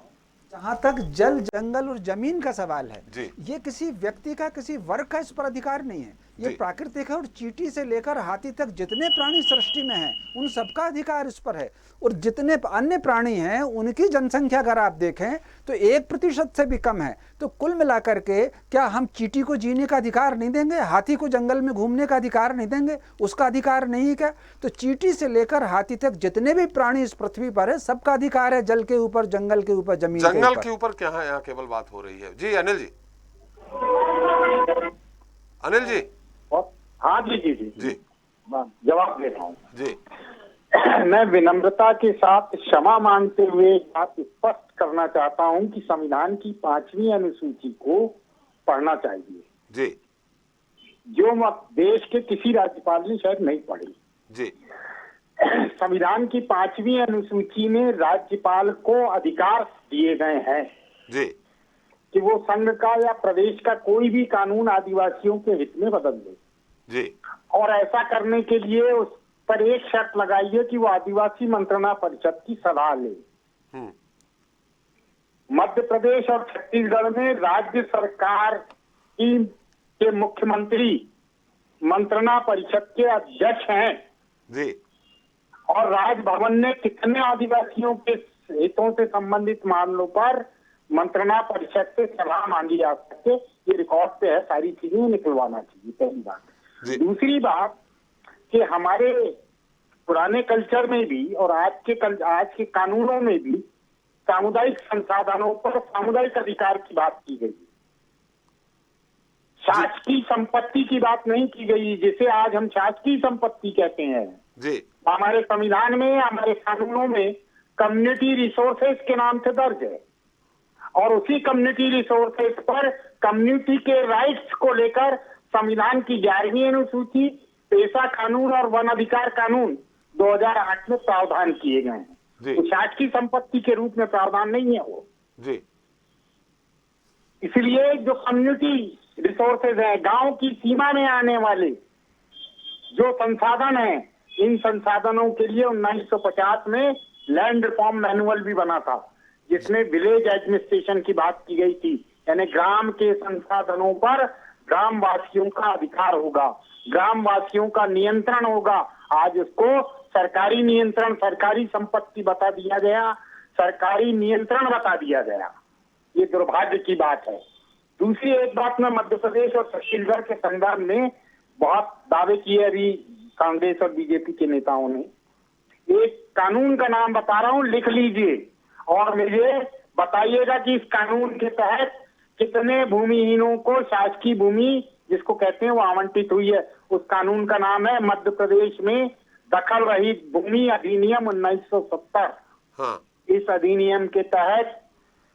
जहाँ तक जल जंगल और जमीन का सवाल है, जी। ये किसी व्यक्ति का, किसी वर्ग का इस पर अधिकार नहीं है, ये प्राकृतिक है। और चींटी से लेकर हाथी तक जितने प्राणी सृष्टि में हैं उन सबका अधिकार इस पर है। और जितने अन्य प्राणी हैं उनकी जनसंख्या अगर आप देखें तो 1% से भी कम है। तो कुल मिलाकर के क्या हम चींटी को जीने का अधिकार नहीं देंगे, हाथी को जंगल में घूमने का अधिकार नहीं देंगे? उसका अधिकार नहीं है क्या? तो चींटी से लेकर हाथी तक जितने भी प्राणी इस पृथ्वी पर है सबका अधिकार है, जल के ऊपर, जंगल के ऊपर, जमीन के ऊपर। क्या है, यहाँ केवल बात हो रही है। जी अनिल जी। अनिल जी। हाँ जी जी जी जी, जवाब दे रहा हूँ जी। मैं विनम्रता के साथ क्षमा मांगते हुए बात स्पष्ट करना चाहता हूं कि संविधान की 5वीं अनुसूची को पढ़ना चाहिए जी, जो देश के किसी राज्यपाल ने शायद नहीं पढ़ी जी। संविधान की 5वीं अनुसूची में राज्यपाल को अधिकार दिए गए हैं जी कि वो संघ का या प्रदेश का कोई भी कानून आदिवासियों के हित में बदल दे जी। और ऐसा करने के लिए उस पर एक शर्त लगाई है कि वो आदिवासी मंत्रणा परिषद की सलाह ले। मध्य प्रदेश और छत्तीसगढ़ में राज्य सरकार के मुख्यमंत्री मंत्रणा परिषद के अध्यक्ष हैं जी। और राजभवन ने कितने आदिवासियों के हितों से संबंधित मामलों पर मंत्रणा परिषद से सलाह मांगी जा सके, ये रिकॉर्ड पे है, सारी चीजें निकलवाना चाहिए, पहली बात। दूसरी बात कि हमारे पुराने कल्चर में भी और आज के कानूनों में भी सामुदायिक संसाधनों पर सामुदायिक अधिकार की बात की गई, शासकीय संपत्ति की बात नहीं की गई, जिसे आज हम शासकीय संपत्ति कहते हैं जी। हमारे संविधान में, हमारे कानूनों में कम्युनिटी रिसोर्सेज के नाम से दर्ज है और उसी कम्युनिटी रिसोर्सेज पर कम्युनिटी के राइट्स को लेकर संविधान की 11वीं अनुसूची, पेशा कानून और वन अधिकार कानून 2008 में प्रावधान किए गए हैं। तो शासकीय संपत्ति के रूप में प्रावधान नहीं है वो जी। इसलिए जो कम्युनिटी रिसोर्सेज है, गांव की सीमा में आने वाले जो संसाधन हैं, इन संसाधनों के लिए 1950 में लैंड रिफॉर्म मैनुअल भी बना था, जिसमें विलेज एडमिनिस्ट्रेशन की बात की गई थी, यानी ग्राम के संसाधनों पर ग्रामवासियों का अधिकार होगा, ग्रामवासियों का नियंत्रण होगा। आज उसको सरकारी नियंत्रण, सरकारी संपत्ति बता दिया गया, सरकारी नियंत्रण बता दिया गया। ये दुर्भाग्य की बात है। दूसरी एक बात में मध्य प्रदेश और छत्तीसगढ़ के संदर्भ में बहुत दावे किए अभी कांग्रेस और बीजेपी के नेताओं ने। एक कानून का नाम बता रहा हूं, लिख लीजिए और मुझे बताइएगा कि इस कानून के तहत कितने भूमिहीनों को शासकीय भूमि जिसको कहते हैं वो आवंटित हुई है। उस कानून का नाम है मध्य प्रदेश में दखल रहित भूमि अधिनियम 1970। हाँ। इस अधिनियम के तहत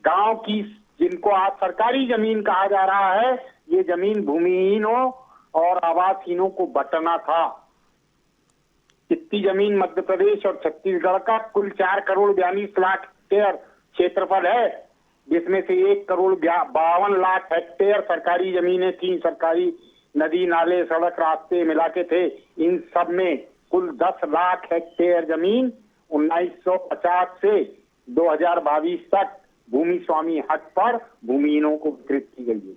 गांव की, जिनको आज सरकारी जमीन कहा जा रहा है, ये जमीन भूमिहीनों और आवासहीनों को बंटना था। कितनी जमीन मध्य प्रदेश और छत्तीसगढ़ का कुल 4 करोड़ 42 लाख हेक्टेयर क्षेत्रफल है, जिसमें से 1 करोड़ 52 लाख हेक्टेयर सरकारी जमीनें थी, सरकारी नदी नाले सड़क रास्ते मिला के थे। इन सब में कुल 10 लाख हेक्टेयर जमीन 1950 से 2022 तक भूमि स्वामी हक पर भूमिहीनों को वितरित की गई है।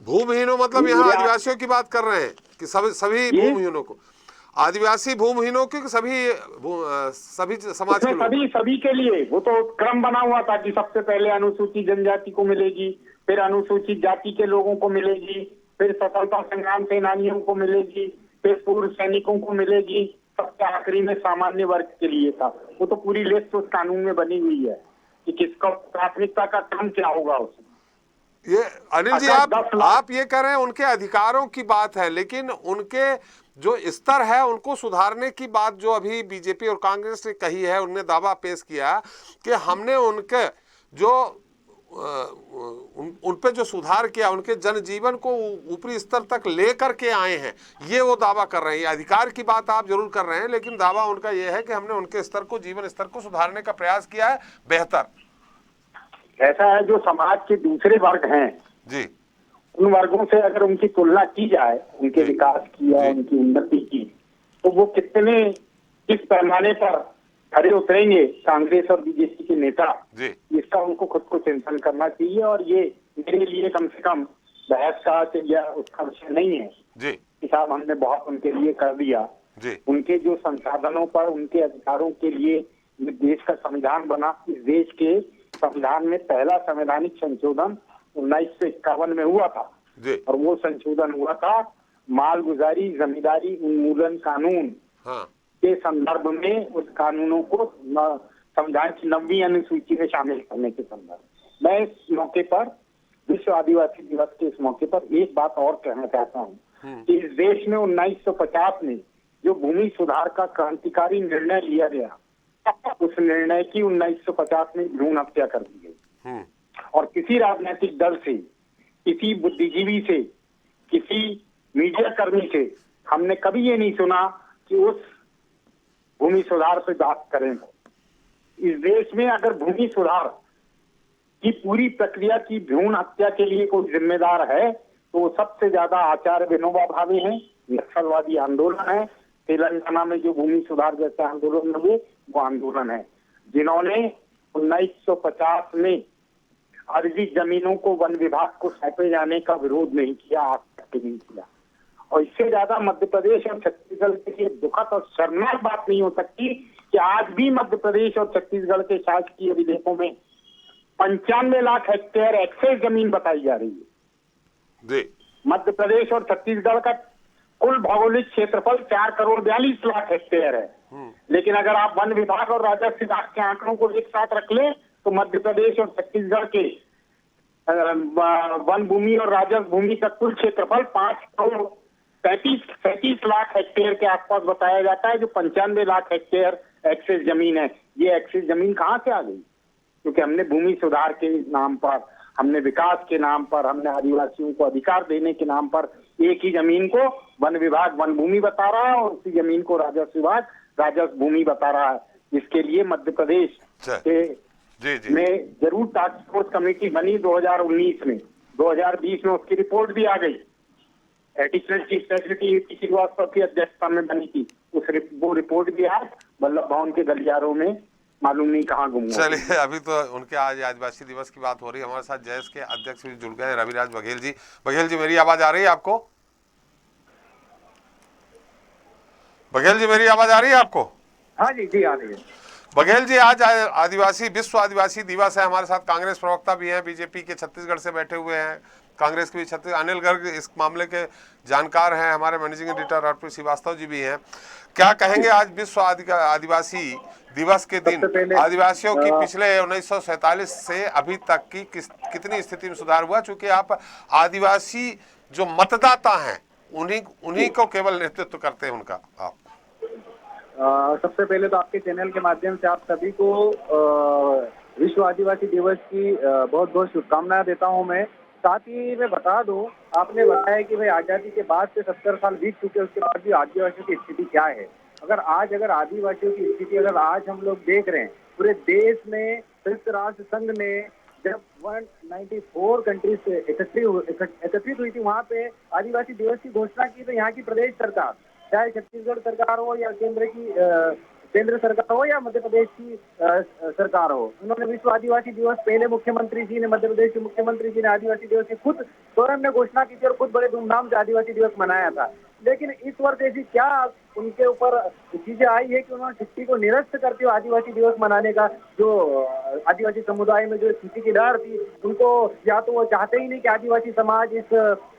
भूमिहीनों मतलब यहाँ आदिवासियों की बात कर रहे हैं कि सभी भूमिहीनों को, आदिवासी भूमिहीनों की सभी समाज के सभी के लिए वो तो क्रम बना हुआ था कि सबसे पहले अनुसूचित जनजाति को मिलेगी, फिर अनुसूचित जाति के लोगों को मिलेगी, फिर स्वतंत्रता संग्राम सेनानियों को मिलेगी, फिर पूर्व सैनिकों को मिलेगी, सबसे आखिरी में सामान्य वर्ग के लिए था। वो तो पूरी लिस्ट उस कानून में बनी हुई है। कि किसका प्राथमिकता का काम क्या होगा उसमें। ये अनिल जी, आप ये कह रहे हैं उनके अधिकारों की बात है, लेकिन उनके जो स्तर है उनको सुधारने की बात जो अभी बीजेपी और कांग्रेस ने कही है, उनने दावा पेश किया कि हमने उनके जो उन पे जो सुधार किया, उनके जनजीवन को ऊपरी स्तर तक लेकर के आए हैं, ये वो दावा कर रहे हैं। अधिकार की बात आप जरूर कर रहे हैं, लेकिन दावा उनका ये है कि हमने उनके स्तर को, जीवन स्तर को सुधारने का प्रयास किया है बेहतर। ऐसा है, जो समाज के दूसरे वर्ग हैं जी, उन वर्गों से अगर उनकी तुलना की जाए, उनके विकास की या उनकी उन्नति की, तो वो कितने, किस पैमाने पर खड़े उतरेंगे कांग्रेस और बीजेपी के नेता, इसका उनको खुद को चिंतन करना चाहिए। और ये मेरे लिए कम से कम बहस का या उसका विषय नहीं है कि साहब हमने बहुत उनके लिए कर दिया। उनके जो संसाधनों पर, उनके अधिकारों के लिए देश का संविधान बना। इस देश के संविधान में पहला संवैधानिक संशोधन 1951 में हुआ था, और वो संशोधन हुआ था मालगुजारी जमींदारी उन्मूलन कानून के संदर्भ में। उस कानूनों को संविधान की 9वीं अनुसूची में शामिल करने के संदर्भ। मैं इस मौके पर, विश्व आदिवासी दिवस के इस मौके पर एक बात और कहना चाहता हूँ कि इस देश में 1950 में जो भूमि सुधार का क्रांतिकारी निर्णय लिया गया, उस निर्णय की 1950 में भ्रूण हत्या कर दी गई। और किसी राजनीतिक दल से, किसी बुद्धिजीवी से, किसी मीडिया कर्मी से हमने कभी ये नहीं सुना कि उस भूमि सुधार पे बात करें। इस देश में अगर भूमि सुधार की पूरी प्रक्रिया की भ्रूण हत्या के लिए कोई जिम्मेदार है, तो वो सबसे ज्यादा आचार्य विनोबा भावे हैं। नक्सलवादी आंदोलन है, तेलंगाना में जो भूमि सुधार जैसे आंदोलन हुए, वो आंदोलन है जिन्होंने 1950 में अर्जी जमीनों को वन विभाग को सौंपे जाने का विरोध नहीं किया, आज तक नहीं किया। और इससे ज्यादा मध्य प्रदेश और छत्तीसगढ़ के लिए दुखद और शर्मनाक बात नहीं हो सकती कि आज भी मध्य प्रदेश और छत्तीसगढ़ के शासकीय अभिलेखों में 95 लाख हेक्टेयर एक्सेस जमीन बताई जा रही है। मध्य प्रदेश और छत्तीसगढ़ का कुल भौगोलिक क्षेत्रफल 4 करोड़ 42 लाख हेक्टेयर है, लेकिन अगर आप वन विभाग और राजस्व विभाग के आंकड़ों को एक साथ रख ले तो मध्य प्रदेश और छत्तीसगढ़ के वन भूमि और राजस्व भूमि का कुल क्षेत्रफल 5 करोड़ 35 लाख हेक्टेयर के आसपास बताया जाता है, जो 95 लाख हेक्टेयर एक्सेस जमीन है। ये एक्सेस जमीन कहाँ से आ गई? क्योंकि हमने भूमि सुधार के नाम पर, हमने विकास के नाम पर, हमने आदिवासियों को अधिकार देने के नाम पर एक ही जमीन को वन विभाग वन भूमि बता रहा है और उसी जमीन को राजस्व विभाग राजस्व भूमि बता रहा है। इसके लिए मध्य प्रदेश के में जरूर टास्क फोर्स कमेटी बनी 2019 में, 2020 में उसकी रिपोर्ट भी आ गई। एडिशनल चीफ सेक्रेटरी श्रीवास्तव की अध्यक्षता में बनी थी, वो रिपोर्ट भी आज वल्लभ भवन के गलियारों में मालूम नहीं कहाँ गुम। चलिए, अभी तो उनके आज आदिवासी दिवस की बात हो रही है। हमारे साथ जैस के अध्यक्ष भी जुड़ गए, रविराज बघेल जी। बघेल जी, मेरी आवाज आ रही है आपको? बघेल जी, मेरी आवाज आ रही है आपको? हाँ जी, जी आ रही है। बघेल जी, आज आदिवासी विश्व आदिवासी दिवस है। हमारे साथ कांग्रेस प्रवक्ता भी हैं, बीजेपी के छत्तीसगढ़ से बैठे हुए हैं, कांग्रेस के भी छत्तीस, अनिल गर्ग इस मामले के जानकार हैं, हमारे managing editor RP Srivastava ji भी हैं। क्या कहेंगे आज विश्व आदिवासी दिवस के दिन आदिवासियों की पिछले 1947 से अभी तक की कितनी स्थिति में सुधार हुआ? चूंकि आप आदिवासी जो मतदाता हैं उन्हीं को केवल नेतृत्व करते हैं उनका। आप सबसे पहले तो आपके चैनल के माध्यम से आप सभी को विश्व आदिवासी दिवस की बहुत बहुत शुभकामनाएं देता हूं मैं। साथ ही मैं बता दूं, आपने बताया कि भाई आजादी के बाद से 70 साल बीत चुके, उसके बाद भी आदिवासियों की स्थिति क्या है। अगर आदिवासियों की स्थिति अगर आज हम लोग देख रहे हैं, पूरे देश में संयुक्त राष्ट्र संघ ने जब 194 कंट्रीज से एकत्रित हुई थी, वहाँ पे आदिवासी दिवस की घोषणा की, तो यहाँ की प्रदेश सरकार, चाहे छत्तीसगढ़ सरकार हो या केंद्र सरकार हो या मध्य प्रदेश की सरकार हो, उन्होंने विश्व आदिवासी दिवस, पहले मुख्यमंत्री जी ने, मध्य प्रदेश के मुख्यमंत्री जी ने आदिवासी दिवस की खुद स्वयं ने घोषणा की थी और खुद बड़े धूमधाम से आदिवासी दिवस मनाया था। लेकिन इस वर्ष ऐसी क्या उनके ऊपर चीजें आई है कि उन्होंने छुट्टी को निरस्त करते हुए आदिवासी दिवस मनाने का जो आदिवासी समुदाय में जो स्थिति की लहर थी, उनको या तो वो चाहते ही नहीं कि आदिवासी समाज इस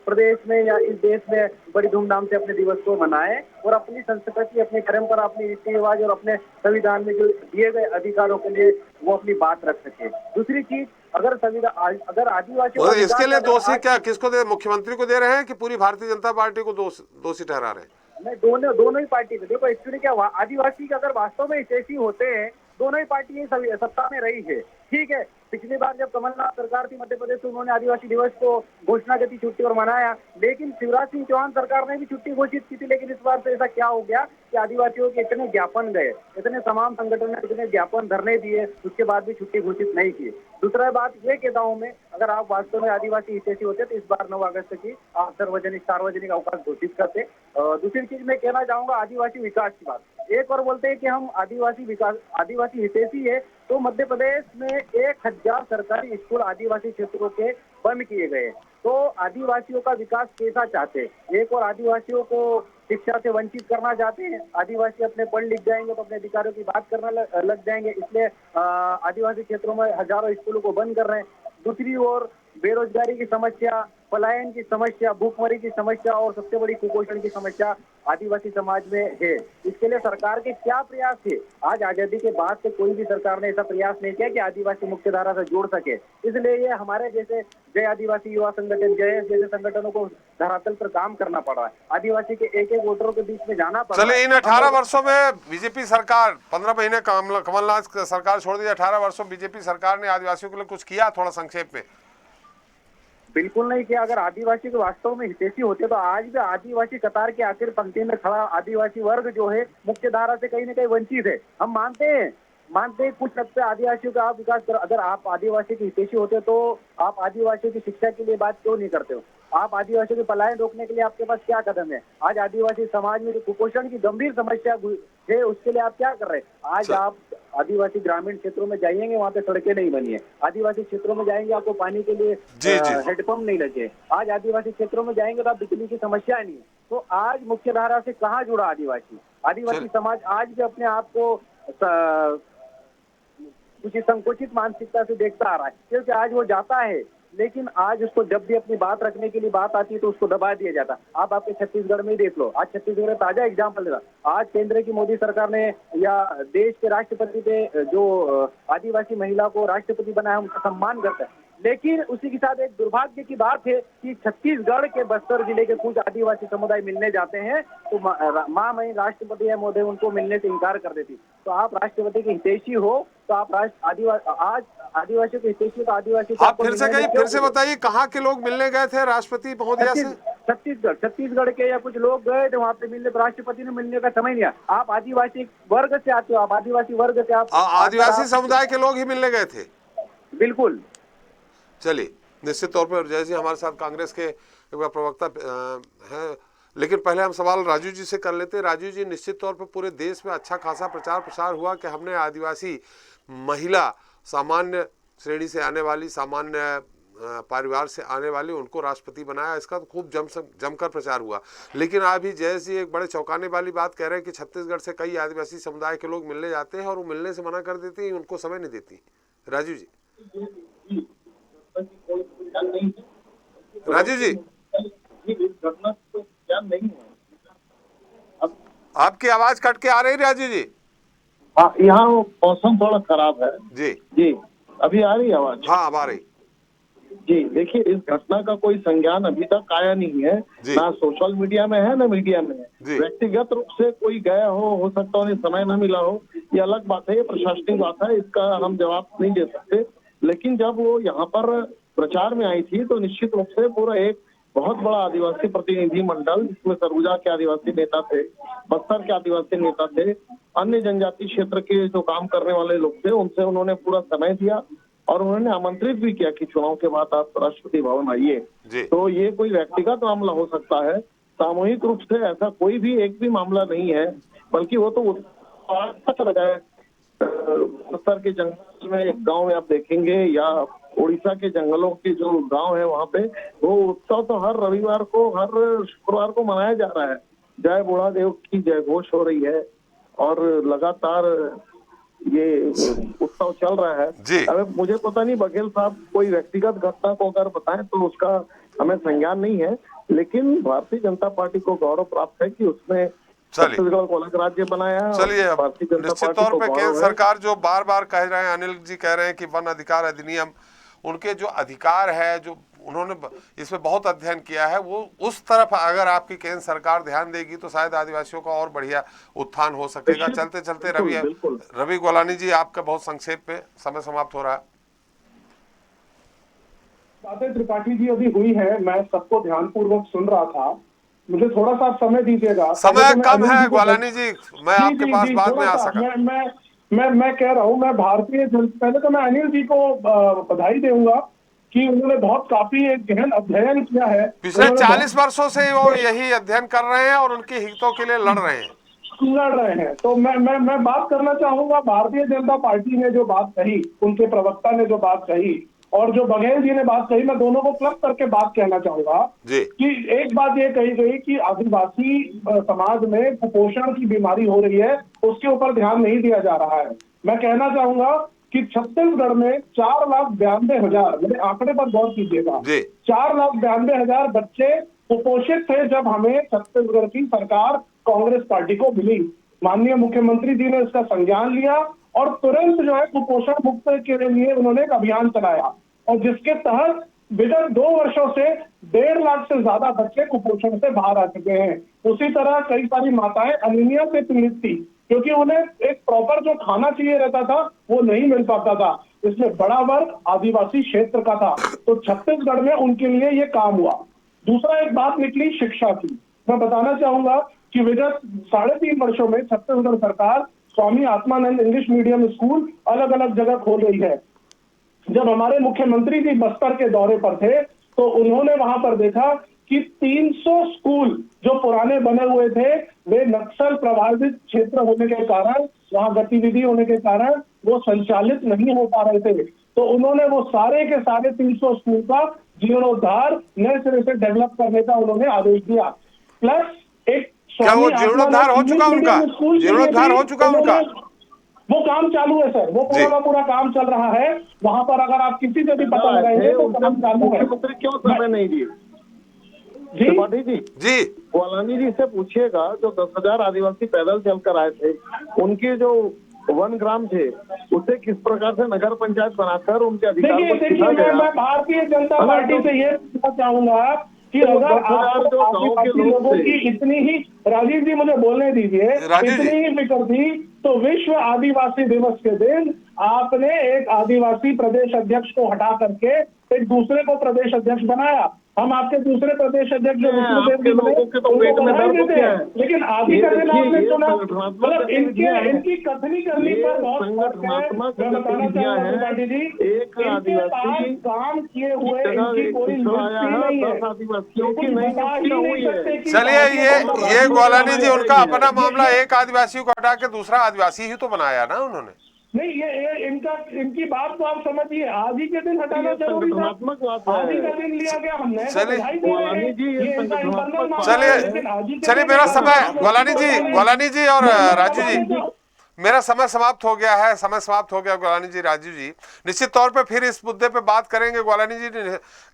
प्रदेश में या इस देश में बड़ी धूमधाम से अपने दिवस को मनाए और अपनी संस्कृति, अपनी परंपरा, अपनी रीति रिवाज और अपने संविधान में जो दिए गए अधिकारों के लिए वो अपनी बात रख सके। दूसरी चीज, अगर संविधान, अगर आदिवासी इसके लिए दोषी क्या किसको दे, मुख्यमंत्री को दे रहे हैं कि पूरी भारतीय जनता पार्टी को दोषी ठहरा रहे हैं? नहीं, दोनों ही पार्टी को। देखो एक्चुअली क्या हुआ, आदिवासी का अगर वास्तव में हितैषी होते हैं, दोनों ही पार्टी सत्ता में रही है, ठीक है। पिछली बार जब कमलनाथ सरकार थी मध्य प्रदेश में, उन्होंने आदिवासी दिवस को घोषणा की थी छुट्टी और मनाया, लेकिन शिवराज सिंह चौहान सरकार ने भी छुट्टी घोषित की थी। लेकिन इस बार से ऐसा क्या हो गया कि आदिवासियों के इतने ज्ञापन गए, इतने तमाम संगठन ने इतने ज्ञापन धरने दिए, उसके बाद भी छुट्टी घोषित नहीं की। दूसरा बात ये कहता हूँ मैं, अगर आप वास्तव में आदिवासी हितैषी होते तो इस बार 9 अगस्त की आप सार्वजनिक अवकाश घोषित करते। दूसरी चीज मैं कहना चाहूंगा आदिवासी विकास की बात। एक और बोलते हैं कि हम आदिवासी विकास, आदिवासी हितैषी है, तो मध्य प्रदेश में 1000 सरकारी स्कूल आदिवासी क्षेत्रों के बंद किए गए। तो आदिवासियों का विकास कैसा चाहते हैं? एक और आदिवासियों को शिक्षा से वंचित करना चाहते हैं। आदिवासी अपने पढ़ लिख जाएंगे तो अपने अधिकारों की बात करना लग जाएंगे, इसलिए आदिवासी क्षेत्रों में हजारों स्कूलों को बंद कर रहे हैं। दूसरी ओर बेरोजगारी की समस्या, पलायन की समस्या, भूखमरी की समस्या और सबसे बड़ी कुपोषण की समस्या आदिवासी समाज में है। इसके लिए सरकार के क्या प्रयास थे? आज आजादी के बाद से कोई भी सरकार ने ऐसा प्रयास नहीं किया कि आदिवासी मुख्य धारा से जोड़ सके। इसलिए ये हमारे जैसे जय आदिवासी युवा संगठन, जय जैसे संगठनों को धरातल पर काम करना पड़ रहा है। आदिवासी के एक एक वोटरों के बीच में जाना पड़ रहा है। चलिए, इन 18 वर्षों में बीजेपी सरकार, 15 महीने कमलनाथ सरकार छोड़ दी, 18 वर्षों बीजेपी सरकार ने आदिवासियों के लिए कुछ किया? थोड़ा संक्षेप में। बिल्कुल नहीं किया। अगर आदिवासी के वास्तव में हितैषी होते तो आज भी आदिवासी कतार के आखिर पंक्ति में खड़ा आदिवासी वर्ग जो है मुख्य धारा से कहीं न कहीं वंचित है। हम मानते हैं कुछ हद पे आदिवासियों का आप विकास करो। अगर आप आदिवासी के हितैषी होते तो आप आदिवासियों की शिक्षा के लिए बात क्यों नहीं करते हो? आप आदिवासियों के पलायन रोकने के लिए आपके पास क्या कदम है? आज आदिवासी समाज में जो कुपोषण की गंभीर समस्या है उसके लिए आप क्या कर रहे हैं? आज आप आदिवासी ग्रामीण क्षेत्रों में जाइएंगे, वहाँ पे सड़कें नहीं बनी है। आदिवासी क्षेत्रों में जाएंगे, आपको पानी के लिए हेडपंप नहीं लगे। आज आदिवासी क्षेत्रों में जाएंगे तो आप बिजली की समस्या नहीं है। तो आज मुख्य धारा से कहाँ जुड़ा आदिवासी समाज आज भी अपने आप को कुछ संकुचित मानसिकता से देखता आ रहा है, क्योंकि आज वो जाता है लेकिन आज उसको जब भी अपनी बात रखने के लिए बात आती है तो उसको दबा दिया जाता। आप आपके छत्तीसगढ़ में ही देख लो, आज छत्तीसगढ़ में ताजा एग्जाम्पल देगा। आज केंद्र की मोदी सरकार ने या देश के राष्ट्रपति पे जो आदिवासी महिला को राष्ट्रपति बनाया, उनका सम्मान करता है। लेकिन उसी के साथ एक दुर्भाग्य की बात है कि छत्तीसगढ़ के बस्तर जिले के कुछ आदिवासी समुदाय मिलने जाते हैं तो माँ मई राष्ट्रपति या मोदी उनको मिलने से इनकार कर देती। तो आप राष्ट्रपति के हितैषी हो तो आप आज आदिवासियों के हितैषी तो आदिवासी आप फिर से बताइए, कहाँ के लोग मिलने गए थे राष्ट्रपति महोदया से? छत्तीसगढ़ के या कुछ लोग गए थे वहाँ पे मिलने, राष्ट्रपति ने मिलने का समय नहीं। आप आदिवासी वर्ग से आते हो, आप आदिवासी वर्ग से आप आदिवासी समुदाय के लोग ही मिलने गए थे? बिल्कुल। चलिए, निश्चित तौर पर जय जी हमारे साथ कांग्रेस के प्रवक्ता हैं, लेकिन पहले हम सवाल राजू जी से कर लेते हैं। राजू जी, निश्चित तौर पर पूरे देश में अच्छा खासा प्रचार प्रसार हुआ कि हमने आदिवासी महिला, सामान्य श्रेणी से आने वाली, सामान्य परिवार से आने वाली, उनको राष्ट्रपति बनाया। इसका तो खूब जमकर प्रचार हुआ। लेकिन अभी जय जी एक बड़े चौंकाने वाली बात कह रहे हैं कि छत्तीसगढ़ से कई आदिवासी समुदाय के लोग मिलने जाते हैं और वो मिलने से मना कर देते हैं, उनको समय नहीं देती। राजू जी, राजू जी, आपकी आवाज कट के आ रही राजू जी। हाँ, यहाँ मौसम थोड़ा खराब है जी। जी, अभी आ रही आवाज? हाँ, अब आ रही जी। देखिए, इस घटना का कोई संज्ञान अभी तक आया नहीं है, ना सोशल मीडिया में है ना मीडिया में है। व्यक्तिगत रूप से कोई गया हो सकता उन्हें समय न मिला हो, ये अलग बात है, ये प्रशासनिक बात है, इसका हम जवाब नहीं दे सकते। लेकिन जब वो यहाँ पर प्रचार में आई थी तो निश्चित रूप से पूरा एक बहुत बड़ा आदिवासी प्रतिनिधि मंडल, जिसमें सरगुजा के आदिवासी नेता थे, बस्तर के आदिवासी नेता थे, अन्य जनजाति क्षेत्र के जो काम करने वाले लोग थे, उनसे उन्होंने पूरा समय दिया और उन्होंने आमंत्रित भी किया कि चुनाव के बाद आप राष्ट्रपति भवन आइए। तो ये कोई व्यक्तिगत मामला हो सकता है, सामूहिक रूप से ऐसा कोई भी एक भी मामला नहीं है, बल्कि वो तो लगा है। बस्तर के जंगल में एक गांव में आप देखेंगे या उड़ीसा के जंगलों के जो गांव है वहाँ पे वो उत्सव तो हर रविवार को, हर शुक्रवार को मनाया जा रहा है। जय बुढ़ादेव की जय घोष हो रही है और लगातार ये उत्सव चल रहा है। जी। अब मुझे पता नहीं बघेल साहब कोई व्यक्तिगत घटना को अगर बताएं तो उसका हमें संज्ञान नहीं है, लेकिन भारतीय जनता पार्टी को गौरव प्राप्त है कि उसने छत्तीसगढ़ को अलग राज्य बनाया। चलिए, निश्चित तौर पे केंद्र सरकार जो बार बार कह रहे हैं, अनिल जी कह रहे हैं कि वन अधिकार अधिनियम, उनके जो अधिकार है, जो उन्होंने इसमें बहुत अध्ययन किया है, वो उस तरफ अगर आपकी केंद्र सरकार ध्यान देगी तो शायद आदिवासियों का और बढ़िया उत्थान हो सकेगा। चलते चलते रवि गोलानी जी, आपका बहुत संक्षेप पे, समय समाप्त हो रहा है। बातें त्रिपाठी जी अभी हुई है, मैं सबको ध्यानपूर्वक सुन रहा था, मुझे थोड़ा सा समय दीजिएगा। समय कम है गोलानी जी, मैं आपके पास बाद में आ सका। मैं कह रहा हूँ, मैं पहले तो मैं अनिल जी को बधाई दूंगा कि उन्होंने बहुत काफी एक गहन अध्ययन किया है। पिछले 40 वर्षों से वो यही अध्ययन कर रहे हैं और उनके हितों के लिए लड़ रहे हैं। तो मैं बात करना चाहूंगा, भारतीय जनता पार्टी ने जो बात कही, उनके प्रवक्ता ने जो बात कही और जो बघेल जी ने बात कही, मैं दोनों को क्लब करके बात कहना चाहूंगा कि एक बात ये कही गई कि आदिवासी समाज में कुपोषण की बीमारी हो रही है, उसके ऊपर ध्यान नहीं दिया जा रहा है। मैं कहना चाहूंगा कि छत्तीसगढ़ में 4,92,000, मेरे आंकड़े पर गौर कीजिएगा, 4,92,000 बच्चे कुपोषित थे जब हमें छत्तीसगढ़ की सरकार कांग्रेस पार्टी को मिली। माननीय मुख्यमंत्री जी ने इसका संज्ञान लिया और तुरंत जो है कुपोषण मुक्त के लिए उन्होंने एक अभियान चलाया और जिसके तहत विगत 2 वर्षों से 1.5 लाख से ज्यादा बच्चे कुपोषण से बाहर आ चुके हैं। उसी तरह कई सारी माताएं अनीमिया से पीड़ित थी क्योंकि उन्हें एक प्रॉपर जो खाना चाहिए रहता था वो नहीं मिल पाता था। इसमें बड़ा वर्ग आदिवासी क्षेत्र का था, तो छत्तीसगढ़ में उनके लिए ये काम हुआ। दूसरा एक बात निकली शिक्षा की। मैं बताना चाहूंगा कि विगत 3.5 वर्षों में छत्तीसगढ़ सरकार Swami Atmanand English medium school अलग अलग जगह खोल रही है। जब हमारे मुख्यमंत्री जी बस्तर के दौरे पर थे तो उन्होंने वहां पर देखा कि 300 स्कूल जो पुराने बने हुए थे वे नक्सल प्रभावित क्षेत्र होने के कारण, वहां गतिविधि होने के कारण वो संचालित नहीं हो पा रहे थे। तो उन्होंने वो सारे के सारे 300 स्कूल का जीर्णोद्धार नए सिरे से डेवलप करने का उन्होंने आदेश दिया। प्लस एक क्या वो जीर्णोद्धार हो चुका उनका? जीर्णोद्धार हो चुका उनका? वो काम चालू है सर, वो पूरा का पूरा काम चल रहा है। वहां पर अगर आप किसी से भी पता लगाएंगे तो काम चालू है। मुख्यमंत्री क्यों समय नहीं दिए? त्रिपाठी जी, गोलानी जी से पूछिएगा, जो 10,000 आदिवासी पैदल चलकर आए थे, उनके जो 1 ग्राम थे उसे किस प्रकार से नगर पंचायत बनाकर उनके अधिकार को छीना गया। मैं भारतीय जनता पार्टी से ये पूछना चाहूंगा कि अगर आदिवासी लोगों की इतनी ही, राजीव जी मुझे बोलने दीजिए, इतनी ही फिक्र थी तो विश्व आदिवासी दिवस के दिन आपने एक आदिवासी प्रदेश अध्यक्ष को हटा करके एक दूसरे को प्रदेश अध्यक्ष बनाया। हम आपके दूसरे प्रदेश अध्यक्ष जो लेकिन आदि का दिन आपने सुना, मतलब इनकी कथनी करनी पर बहुत संगठनात्मक गतिविधियां हैं। एक आदिवासी काम किए हुए इनकी कोई आदिवासियों की नहीं हुई है। चलिए, ये गोलानी जी उनका अपना मामला, एक आदिवासी को हटा के दूसरा आदिवासी ही तो बनाया ना उन्होंने। नहीं, ये इनकी बात तो आप समझिए, आज ही के दिन हटाना जरूरी था, आज ही का दिन लिया गया हमने। चलिए मेरा समय, गोलानी जी और राजू जी, मेरा समय समाप्त हो गया है, गोलानी जी, राजू जी। निश्चित तौर पे फिर इस मुद्दे पे बात करेंगे गोलानी जी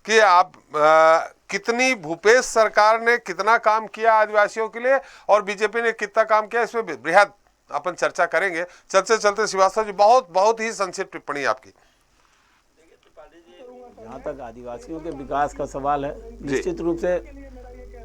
कि आप कितनी भूपेश सरकार ने कितना काम किया आदिवासियों के लिए और बीजेपी ने कितना काम किया, इसमें बृहद अपन चर्चा करेंगे। चलते चलते श्रीवास्तव जी, बहुत ही संक्षिप्त टिप्पणी आपकी। जहाँ तक आदिवासियों के विकास का सवाल है, निश्चित रूप से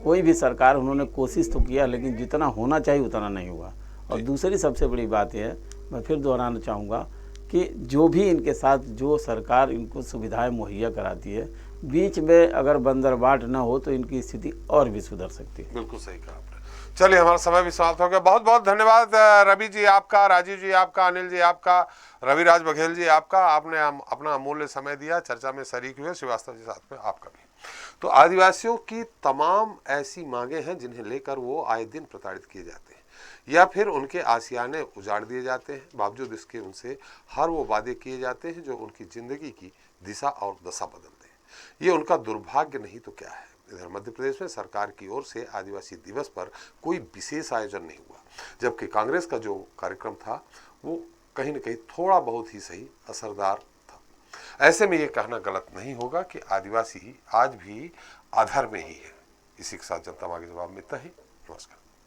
कोई भी सरकार, उन्होंने कोशिश तो किया लेकिन जितना होना चाहिए उतना नहीं हुआ। और दूसरी सबसे बड़ी बात यह है, मैं फिर दोहराना चाहूँगा कि जो भी इनके साथ जो सरकार इनको सुविधाएं मुहैया कराती है, बीच में अगर बंदरबाट न हो तो इनकी स्थिति और भी सुधर सकती है। बिल्कुल सही कहा आपने। चलिए, हमारा समय भी समाप्त हो गया। बहुत बहुत धन्यवाद रवि जी आपका, राजीव जी आपका, अनिल जी आपका, रविराज बघेल जी आपका। आपने अपना अमूल्य समय दिया, चर्चा में शरीक हुए। श्रीवास्तव जी साथ में आपका भी। तो आदिवासियों की तमाम ऐसी मांगे हैं जिन्हें लेकर वो आए दिन प्रताड़ित किए जाते हैं या फिर उनके आशियाने उजाड़ दिए जाते हैं। बावजूद इसके उनसे हर वो वादे किए जाते हैं जो उनकी जिंदगी की दिशा और दशा बदल दें। ये उनका दुर्भाग्य नहीं तो क्या है। इधर मध्य प्रदेश में सरकार की ओर से आदिवासी दिवस पर कोई विशेष आयोजन नहीं हुआ, जबकि कांग्रेस का जो कार्यक्रम था वो कहीं न कहीं थोड़ा बहुत ही सही असरदार था। ऐसे में ये कहना गलत नहीं होगा कि आदिवासी आज भी आधार में ही है। इसी के साथ जनता मांगे जवाब में इतना ही। नमस्कार।